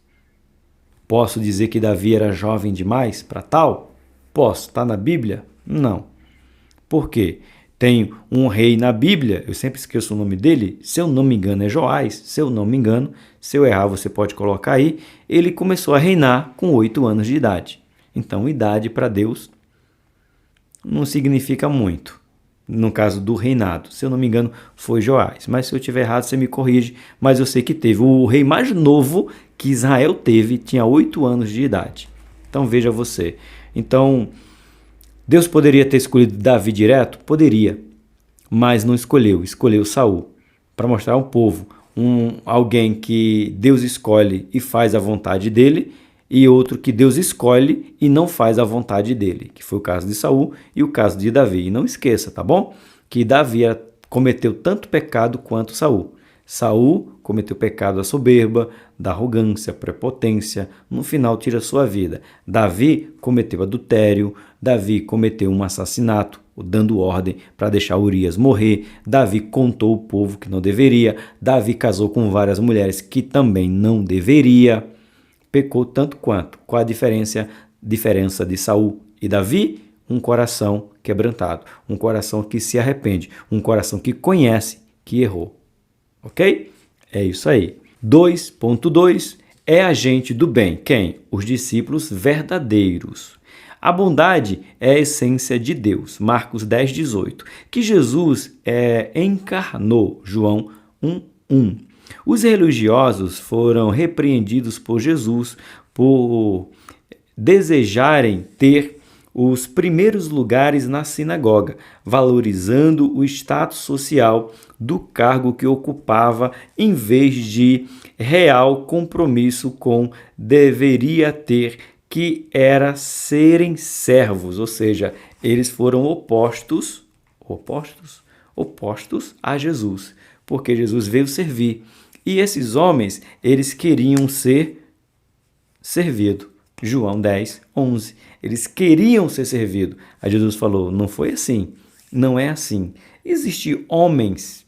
Posso dizer que Davi era jovem demais para tal? Posso. Está na Bíblia? Não. Por quê? Tem um rei na Bíblia, eu sempre esqueço o nome dele, se eu não me engano é Joás, se eu não me engano, se eu errar você pode colocar aí, ele começou a reinar com 8 anos de idade. Então, idade para Deus não significa muito, no caso do reinado. Se eu não me engano, foi Joás, mas se eu estiver errado, você me corrige, mas eu sei que teve. O rei mais novo que Israel teve tinha 8 anos de idade. Então, veja você. Então, Deus poderia ter escolhido Davi direto? Poderia, mas não escolheu. Escolheu Saul para mostrar ao povo alguém que Deus escolhe e faz a vontade dele, e outro que Deus escolhe e não faz a vontade dele, que foi o caso de Saul e o caso de Davi. E não esqueça, tá bom? Que Davi cometeu tanto pecado quanto Saul. Saul cometeu o pecado da soberba, da arrogância, prepotência, no final tira sua vida. Davi cometeu adultério, Davi cometeu um assassinato, dando ordem para deixar Urias morrer. Davi contou o povo que não deveria. Davi casou com várias mulheres que também não deveria. Pecou tanto quanto. Qual a diferença de Saul e Davi? Um coração quebrantado, um coração que se arrepende, um coração que conhece que errou. Ok? É isso aí. 2.2 é agente do bem. Quem? Os discípulos verdadeiros. A bondade é a essência de Deus. Marcos 10:18. Que Jesus encarnou. João 1:1. Os religiosos foram repreendidos por Jesus por desejarem ter os primeiros lugares na sinagoga, valorizando o status social do cargo que ocupava em vez de real compromisso com deveria ter, que era serem servos, ou seja, eles foram opostos a Jesus, porque Jesus veio servir. E esses homens, eles queriam ser servidos. João 10, 11. Eles queriam ser servidos. Aí Jesus falou, não foi assim, não é assim. Existem homens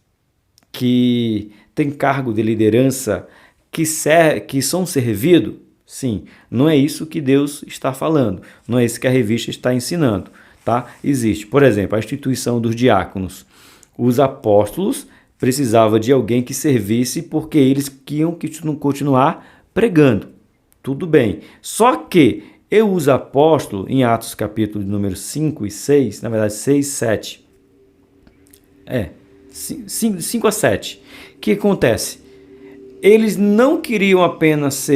que têm cargo de liderança que são servidos? Sim, não é isso que Deus está falando, não é isso que a revista está ensinando, tá? Existe, por exemplo, a instituição dos diáconos. Os apóstolos precisavam de alguém que servisse porque eles queriam continuar pregando. Tudo bem. Só que os apóstolos, em Atos capítulo número 5 e 6, na verdade 6 e 7, 5 a 7, o que acontece? Eles não queriam apenas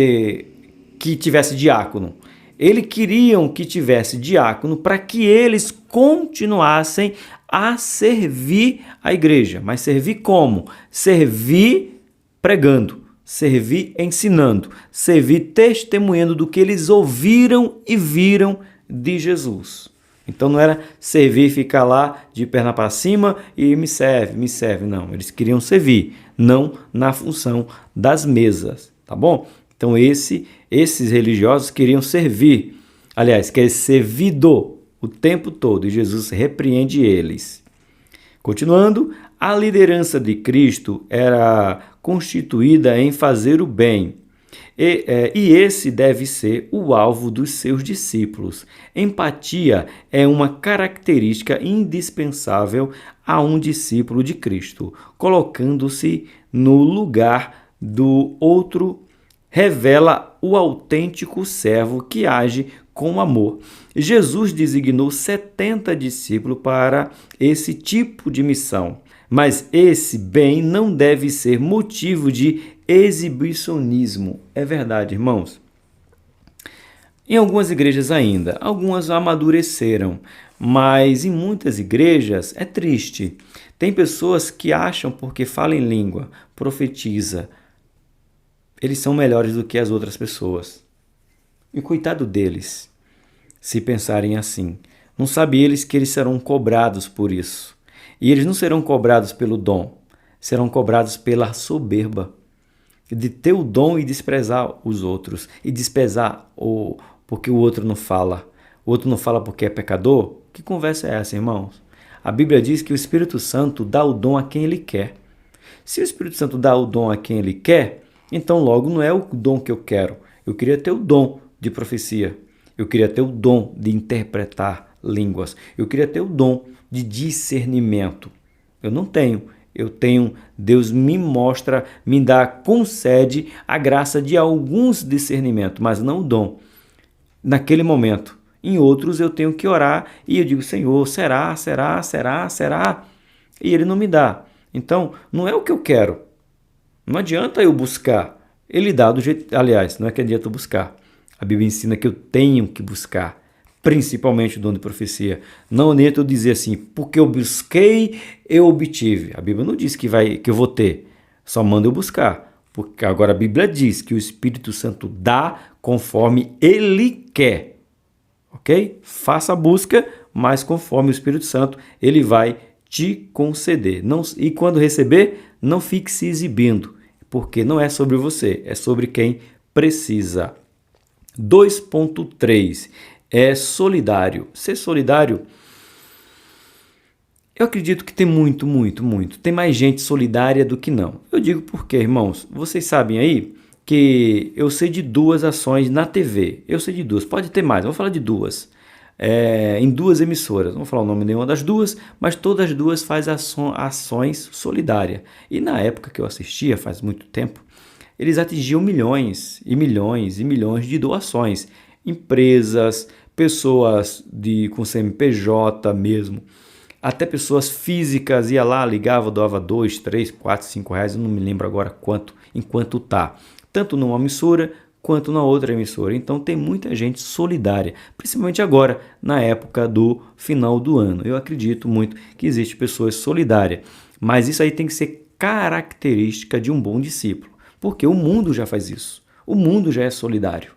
que tivesse diácono. Eles queriam que tivesse diácono para que eles continuassem a servir a igreja. Mas servir como? Servir pregando, servir ensinando, servir testemunhando do que eles ouviram e viram de Jesus. Então não era servir e ficar lá de perna para cima e me serve. Não, eles queriam servir, não na função das mesas, tá bom? Então esses religiosos queriam servir, aliás, querem servido o tempo todo, e Jesus repreende eles. Continuando, a liderança de Cristo era constituída em fazer o bem, e esse deve ser o alvo dos seus discípulos. Empatia é uma característica indispensável a um discípulo de Cristo. Colocando-se no lugar do outro, revela o autêntico servo que age com amor. Jesus designou 70 discípulos para esse tipo de missão, mas esse bem não deve ser motivo de exibicionismo. É verdade, irmãos. Em algumas igrejas ainda, algumas amadureceram, mas em muitas igrejas é triste. Tem pessoas que acham porque falam em língua, profetiza, eles são melhores do que as outras pessoas. E coitado deles, se pensarem assim. Não sabem eles que eles serão cobrados por isso. E eles não serão cobrados pelo dom, serão cobrados pela soberba de ter o dom e desprezar os outros. E desprezar porque o outro não fala. O outro não fala porque é pecador? Que conversa é essa, irmãos? A Bíblia diz que o Espírito Santo dá o dom a quem ele quer. Se o Espírito Santo dá o dom a quem ele quer, então logo não é o dom que eu quero. Eu queria ter o dom de profecia. Eu queria ter o dom de interpretar línguas. Eu queria ter o dom de discernimento. Eu não tenho. Eu tenho, Deus me mostra, concede a graça de alguns discernimentos, mas não o dom. Naquele momento. Em outros eu tenho que orar e eu digo, Senhor, será? E Ele não me dá. Então, não é o que eu quero. Não adianta eu buscar. Ele dá do jeito... Aliás, não é que adianta eu buscar. A Bíblia ensina que eu tenho que buscar, principalmente o dom de profecia. Não adianta eu dizer assim, porque eu busquei, eu obtive. A Bíblia não diz que eu vou ter, só manda eu buscar. Porque agora a Bíblia diz que o Espírito Santo dá conforme Ele quer. Ok? Faça a busca, mas conforme o Espírito Santo, Ele vai te conceder. E quando receber, não fique se exibindo, porque não é sobre você, é sobre quem precisa. 2.3 é solidário. Ser solidário, eu acredito que tem muito. Tem mais gente solidária do que não. Eu digo porque, irmãos, vocês sabem aí que eu sei de 2 ações na TV. Eu sei de 2, pode ter mais, eu vou falar de 2. Em 2 emissoras, não vou falar o nome de nenhuma das 2, mas todas as 2 fazem ações solidárias. E na época que eu assistia, faz muito tempo, eles atingiam milhões e milhões de doações. Empresas, pessoas com CNPJ mesmo, até pessoas físicas, ia lá, ligava, doava 2, 3, 4, 5 reais, eu não me lembro agora em quanto tá. Tanto numa emissora quanto na outra emissora. Então tem muita gente solidária, principalmente agora, na época do final do ano. Eu acredito muito que existe pessoas solidárias, mas isso aí tem que ser característica de um bom discípulo, porque o mundo já faz isso. O mundo já é solidário.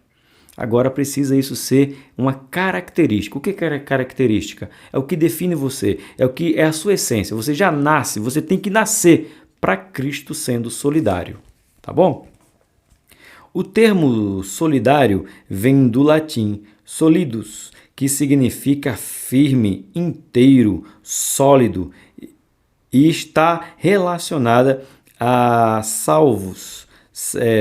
Agora precisa isso ser uma característica. O que é característica? É o que define você, é o que é a sua essência. Você já nasce, você tem que nascer para Cristo sendo solidário, tá bom? O termo solidário vem do latim solidus, que significa firme, inteiro, sólido, e está relacionada a salvos,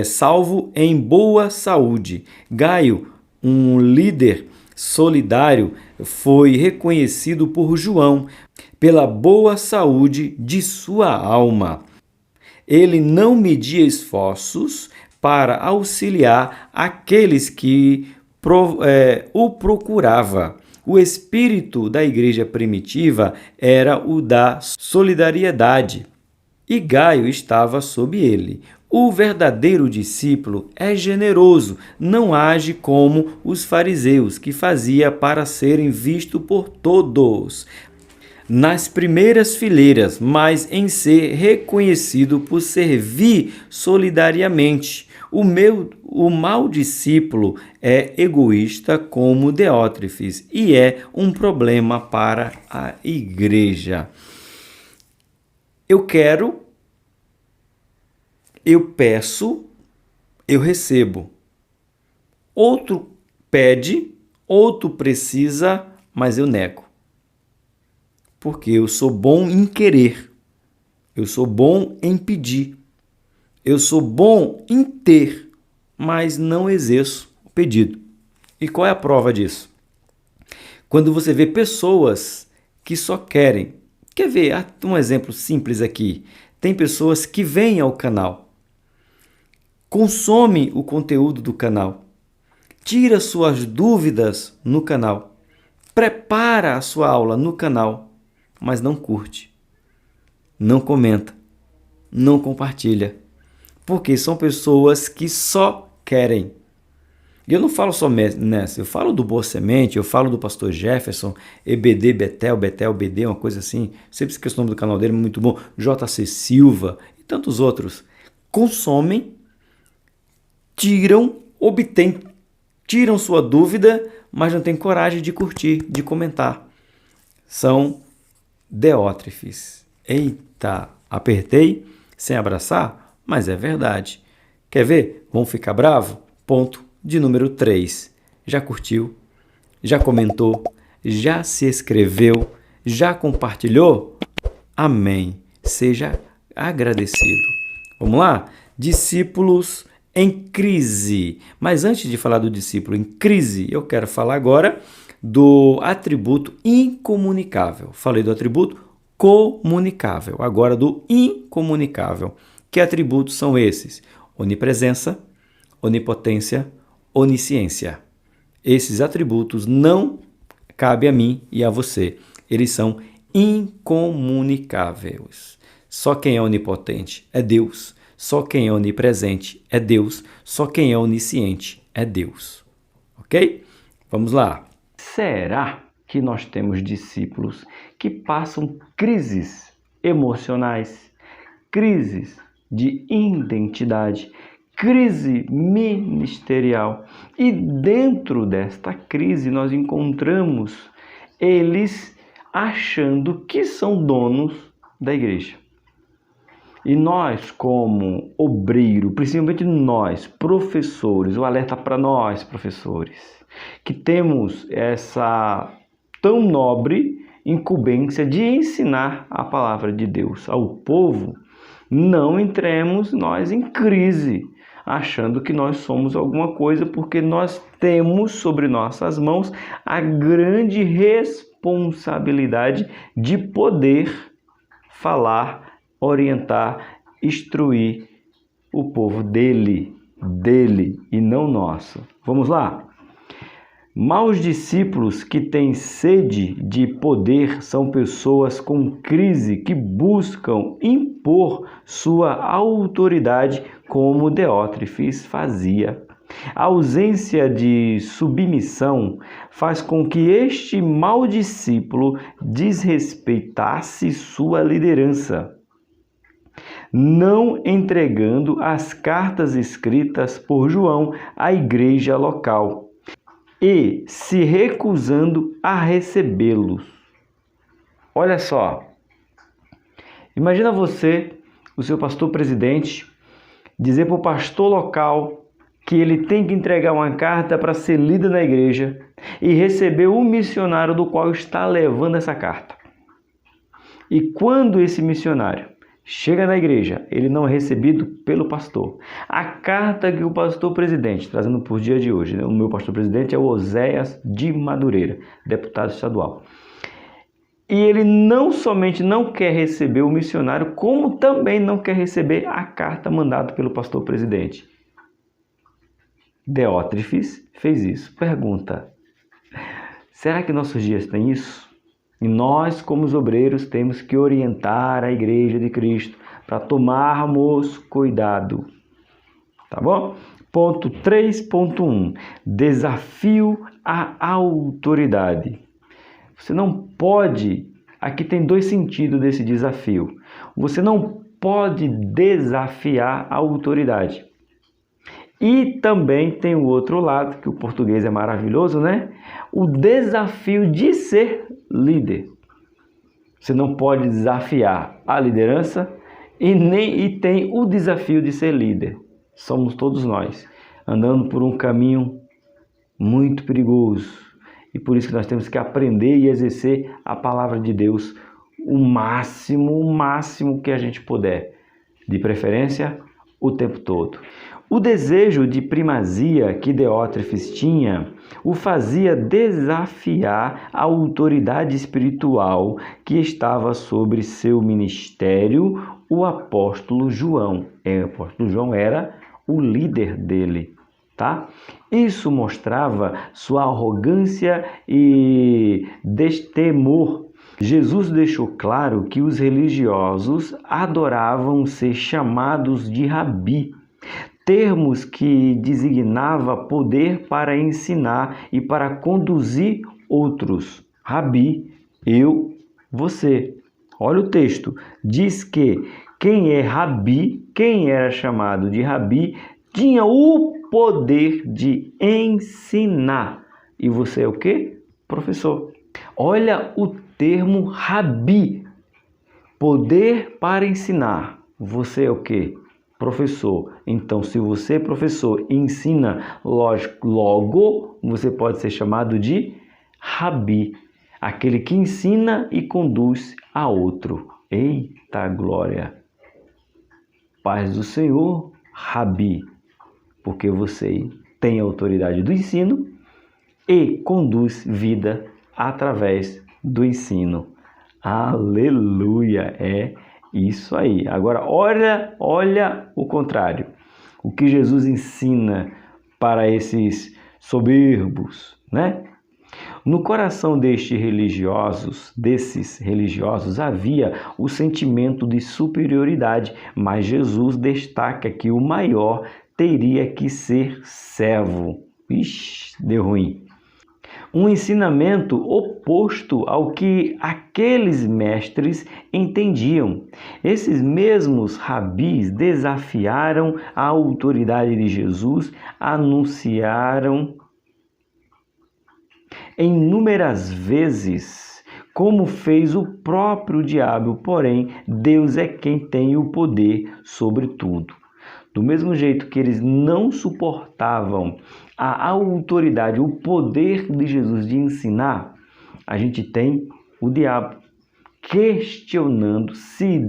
salvo em boa saúde. Gaio, um líder solidário, foi reconhecido por João pela boa saúde de sua alma. Ele não media esforços para auxiliar aqueles que o procurava. O espírito da igreja primitiva era o da solidariedade, e Gaio estava sob ele. O verdadeiro discípulo é generoso, não age como os fariseus, que fazia para serem vistos por todos, nas primeiras fileiras, mas em ser reconhecido por servir solidariamente. O mau discípulo é egoísta como Diótrefes e é um problema para a igreja. Eu quero, eu peço, eu recebo. Outro pede, outro precisa, mas eu nego. Porque eu sou bom em querer, eu sou bom em pedir, eu sou bom em ter, mas não exerço o pedido. E qual é a prova disso? Quando você vê pessoas que só querem. Quer ver? Um exemplo simples aqui. Tem pessoas que vêm ao canal, consomem o conteúdo do canal, tira suas dúvidas no canal, prepara a sua aula no canal, mas não curte, não comenta, não compartilha, porque são pessoas que só querem. E eu não falo só nessa, eu falo do Boa Semente, eu falo do pastor Jefferson, EBD, Betel, BD, uma coisa assim, sempre esqueço o nome do canal dele, muito bom, JC Silva e tantos outros. Consomem, tiram sua dúvida, mas não têm coragem de curtir, de comentar. São Diótrefes. Eita, apertei sem abraçar, mas é verdade. Quer ver? Vão ficar bravo? Ponto de número 3. Já curtiu? Já comentou? Já se inscreveu? Já compartilhou? Amém. Seja agradecido. Vamos lá? Discípulos em crise. Mas antes de falar do discípulo em crise, eu quero falar agora do atributo incomunicável. Falei do atributo comunicável, agora do incomunicável. Que atributos são esses? Onipresença, onipotência, onisciência. Esses atributos não cabem a mim e a você. Eles são incomunicáveis. Só quem é onipotente é Deus. Só quem é onipresente é Deus. Só quem é onisciente é Deus. Ok? Vamos lá. Será que nós temos discípulos que passam crises emocionais, crises de identidade, crise ministerial? E dentro desta crise nós encontramos eles achando que são donos da igreja. E nós, como obreiro, principalmente nós, professores, o alerta para nós, professores, que temos essa tão nobre incumbência de ensinar a palavra de Deus ao povo, não entremos nós em crise, achando que nós somos alguma coisa, porque nós temos sobre nossas mãos a grande responsabilidade de poder falar, orientar, instruir o povo dele e não nosso. Vamos lá? Maus discípulos que têm sede de poder são pessoas com crise que buscam impor sua autoridade, como Diótrefes fazia. A ausência de submissão faz com que este mau discípulo desrespeitasse sua liderança, não entregando as cartas escritas por João à igreja local e se recusando a recebê-los. Olha só, imagina você, o seu pastor presidente, dizer para o pastor local que ele tem que entregar uma carta para ser lida na igreja e receber o missionário do qual está levando essa carta. E quando esse missionário chega na igreja, ele não é recebido pelo pastor. A carta que o pastor presidente, trazendo por dia de hoje, né? O meu pastor presidente é o Oséias de Madureira, deputado estadual. E ele não somente não quer receber o missionário, como também não quer receber a carta mandada pelo pastor presidente. Diótrefes fez isso. Pergunta: será que nossos dias têm isso? E nós, como os obreiros, temos que orientar a igreja de Cristo para tomarmos cuidado. Tá bom? Ponto 3.1. Desafio à autoridade. Você não pode... Aqui tem dois sentidos desse desafio. Você não pode desafiar a autoridade. E também tem o outro lado, que o português é maravilhoso, né? O desafio de ser líder. Você não pode desafiar a liderança e tem o desafio de ser líder. Somos todos nós, andando por um caminho muito perigoso. E por isso que nós temos que aprender e exercer a palavra de Deus o máximo que a gente puder. De preferência, o tempo todo. O desejo de primazia que Diótrefes tinha o fazia desafiar a autoridade espiritual que estava sobre seu ministério, o apóstolo João. O apóstolo João era o líder dele, tá? Isso mostrava sua arrogância e destemor. Jesus deixou claro que os religiosos adoravam ser chamados de rabi, termos que designava poder para ensinar e para conduzir outros. Rabi, eu, você. Olha o texto. Diz que quem é rabi, quem era chamado de rabi, tinha o poder de ensinar. E você é o quê? Professor. Olha o termo rabi. Poder para ensinar. Você é o quê? Professor. Então, se você é professor e ensina, logo você pode ser chamado de rabi, aquele que ensina e conduz a outro. Eita glória! Paz do Senhor, rabi, porque você tem a autoridade do ensino e conduz vida através do ensino. Aleluia! É isso aí. Agora, olha o contrário. O que Jesus ensina para esses soberbos, né? No coração desses religiosos havia o sentimento de superioridade, mas Jesus destaca que o maior teria que ser servo. Ixi, deu ruim. Um ensinamento oposto ao que aqueles mestres entendiam. Esses mesmos rabis desafiaram a autoridade de Jesus, anunciaram inúmeras vezes, como fez o próprio diabo, porém, Deus é quem tem o poder sobre tudo. Do mesmo jeito que eles não suportavam a autoridade, o poder de Jesus de ensinar, a gente tem o diabo questionando se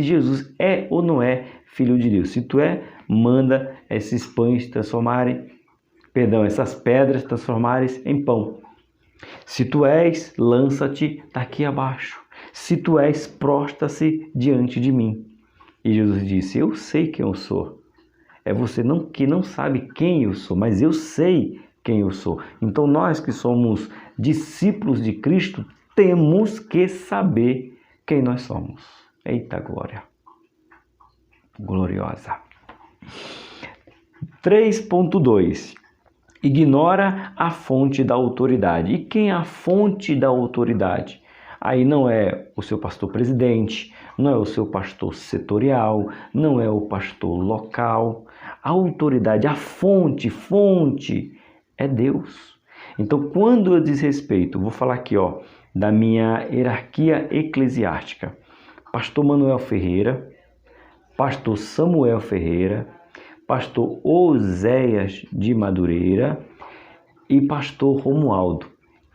Jesus é ou não é filho de Deus. Se tu é, manda esses pães essas pedras transformarem em pão. Se tu és, lança-te daqui abaixo. Se tu és, prostra-se diante de mim. E Jesus disse: eu sei quem eu sou. É você que não sabe quem eu sou, mas eu sei quem eu sou. Então nós que somos discípulos de Cristo, temos que saber quem nós somos. Eita glória! Gloriosa! 3.2. Ignora a fonte da autoridade. E quem é a fonte da autoridade? Aí não é o seu pastor presidente, não é o seu pastor setorial, não é o pastor local. A autoridade, a fonte é Deus. Então, quando eu desrespeito, vou falar aqui, da minha hierarquia eclesiástica. Pastor Manuel Ferreira, pastor Samuel Ferreira, pastor Oséias de Madureira e pastor Romualdo.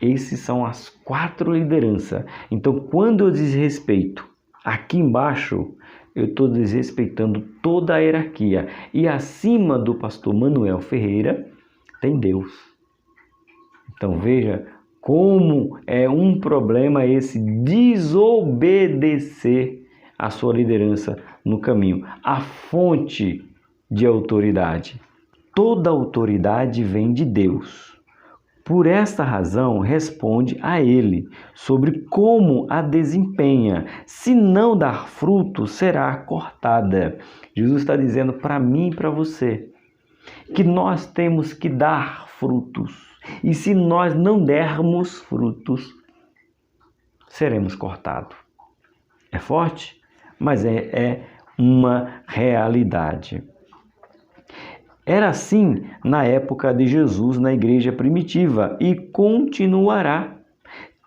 Esses são as 4 lideranças. Então, quando eu desrespeito aqui embaixo, eu estou desrespeitando toda a hierarquia. E acima do pastor Manuel Ferreira, tem Deus. Então, veja como é um problema esse desobedecer a sua liderança no caminho. A fonte de autoridade. Toda autoridade vem de Deus. Por esta razão, responde a Ele sobre como a desempenha. Se não dar fruto, será cortada. Jesus está dizendo para mim e para você que nós temos que dar frutos. E se nós não dermos frutos, seremos cortados. É forte, mas é uma realidade. Era assim na época de Jesus na igreja primitiva e continuará.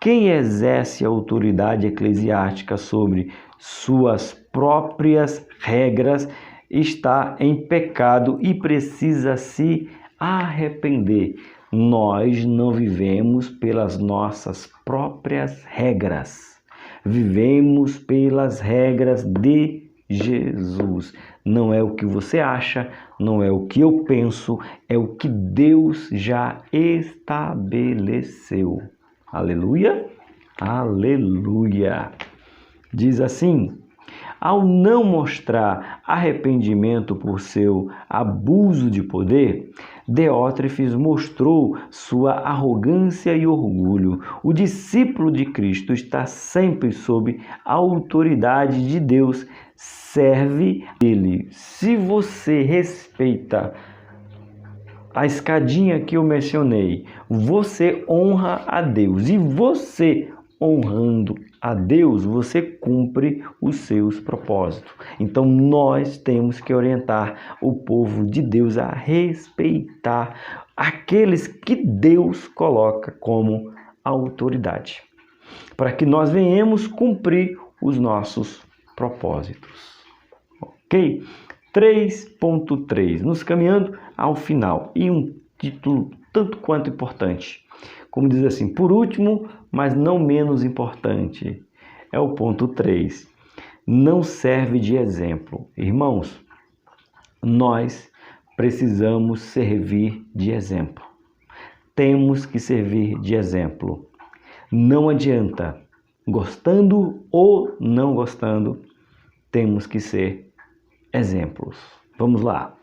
Quem exerce autoridade eclesiástica sobre suas próprias regras está em pecado e precisa se arrepender. Nós não vivemos pelas nossas próprias regras. Vivemos pelas regras de Jesus. Não é o que você acha, não é o que eu penso, é o que Deus já estabeleceu. Aleluia? Aleluia! Diz assim: ao não mostrar arrependimento por seu abuso de poder, Diótrefes mostrou sua arrogância e orgulho. O discípulo de Cristo está sempre sob a autoridade de Deus, serve Ele. Se você respeita a escadinha que eu mencionei, você honra a Deus. E você honrando a Deus, você cumpre os seus propósitos. Então nós temos que orientar o povo de Deus a respeitar aqueles que Deus coloca como autoridade, para que nós venhamos cumprir os nossos propósitos. Ok? 3.3, nos caminhando ao final, e um título tanto quanto importante, como diz assim, por último, mas não menos importante, é o ponto 3, não serve de exemplo. Irmãos, nós precisamos servir de exemplo, temos que servir de exemplo, não adianta, gostando ou não gostando, temos que ser exemplos. Vamos lá.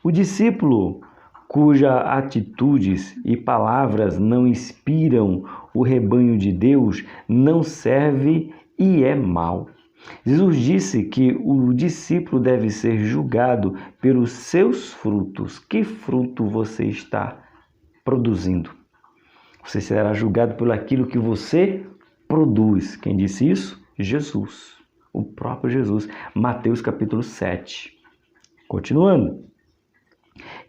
O discípulo cujas atitudes e palavras não inspiram o rebanho de Deus não serve e é mau. Jesus disse que o discípulo deve ser julgado pelos seus frutos. Que fruto você está produzindo? Você será julgado por aquilo que você produz. Quem disse isso? Jesus. O próprio Jesus, Mateus capítulo 7. Continuando.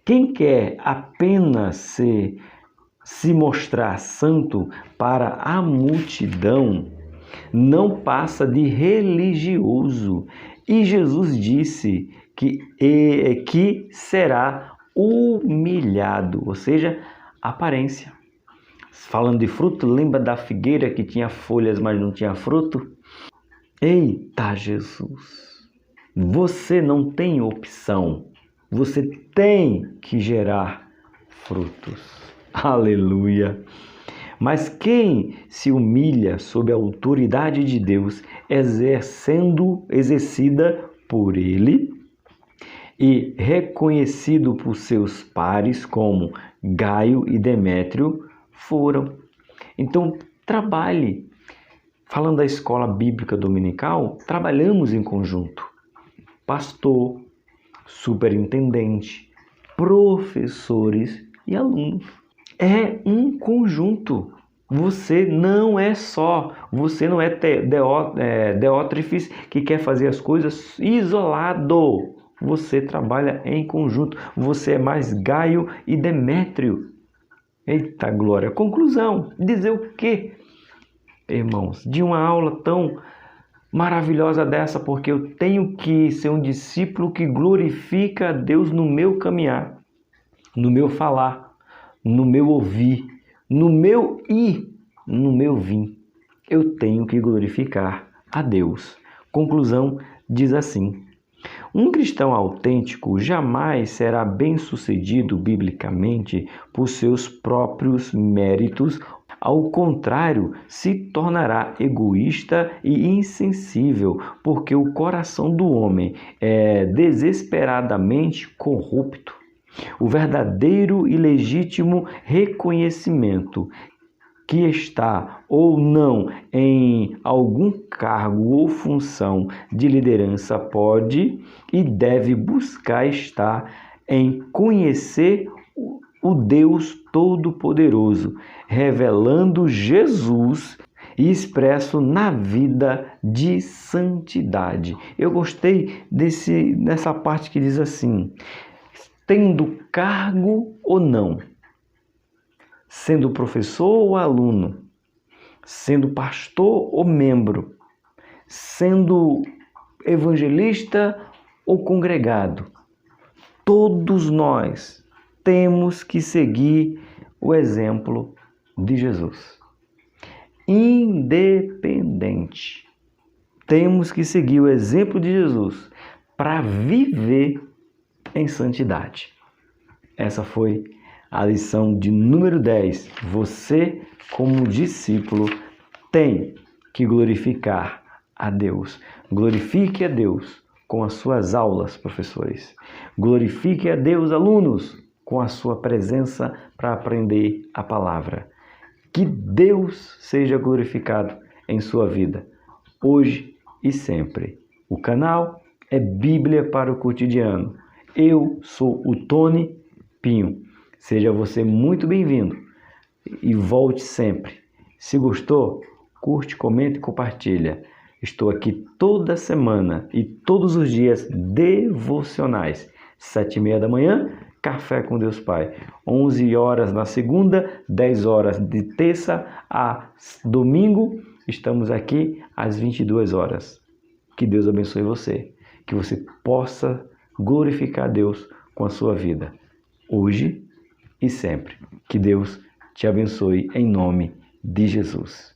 Quem quer apenas se mostrar santo para a multidão, não passa de religioso. E Jesus disse que será humilhado, ou seja, aparência. Falando de fruto, lembra da figueira que tinha folhas, mas não tinha fruto? Eita Jesus, você não tem opção, você tem que gerar frutos. Aleluia! Mas quem se humilha sob a autoridade de Deus, exercida por Ele e reconhecido por seus pares como Gaio e Demétrio, foram. Então, trabalhe. Falando da escola bíblica dominical, trabalhamos em conjunto. Pastor, superintendente, professores e alunos. É um conjunto. Você não é só, você não é Diótrefes que quer fazer as coisas isolado. Você trabalha em conjunto. Você é mais Gaio e Demétrio. Eita glória! Conclusão, dizer o quê, irmãos, de uma aula tão maravilhosa dessa, porque eu tenho que ser um discípulo que glorifica a Deus no meu caminhar, no meu falar, no meu ouvir, no meu ir, no meu vir. Eu tenho que glorificar a Deus. Conclusão diz assim: um cristão autêntico jamais será bem-sucedido biblicamente por seus próprios méritos. Ao contrário, se tornará egoísta e insensível, porque o coração do homem é desesperadamente corrupto. O verdadeiro e legítimo reconhecimento que está ou não em algum cargo ou função de liderança pode e deve buscar estar em conhecer o Deus Todo-Poderoso, revelando Jesus e expresso na vida de santidade. Eu gostei dessa parte que diz assim: tendo cargo ou não, sendo professor ou aluno, sendo pastor ou membro, sendo evangelista ou congregado, todos nós temos que seguir o exemplo de Jesus. Independente, temos que seguir o exemplo de Jesus para viver em santidade. Essa foi a lição de número 10. Você, como discípulo, tem que glorificar a Deus. Glorifique a Deus com as suas aulas, professores. Glorifique a Deus, alunos, com a sua presença para aprender a palavra. Que Deus seja glorificado em sua vida, hoje e sempre. O canal é Bíblia para o Cotidiano. Eu sou o Tony Pinho. Seja você muito bem-vindo e volte sempre. Se gostou, curte, comenta e compartilha. Estou aqui toda semana e todos os dias devocionais. 7h30 da manhã, Café com Deus Pai. 11 horas na segunda, 10 horas de terça a domingo. Estamos aqui às 22 horas. Que Deus abençoe você. Que você possa glorificar a Deus com a sua vida, hoje e sempre. Que Deus te abençoe em nome de Jesus.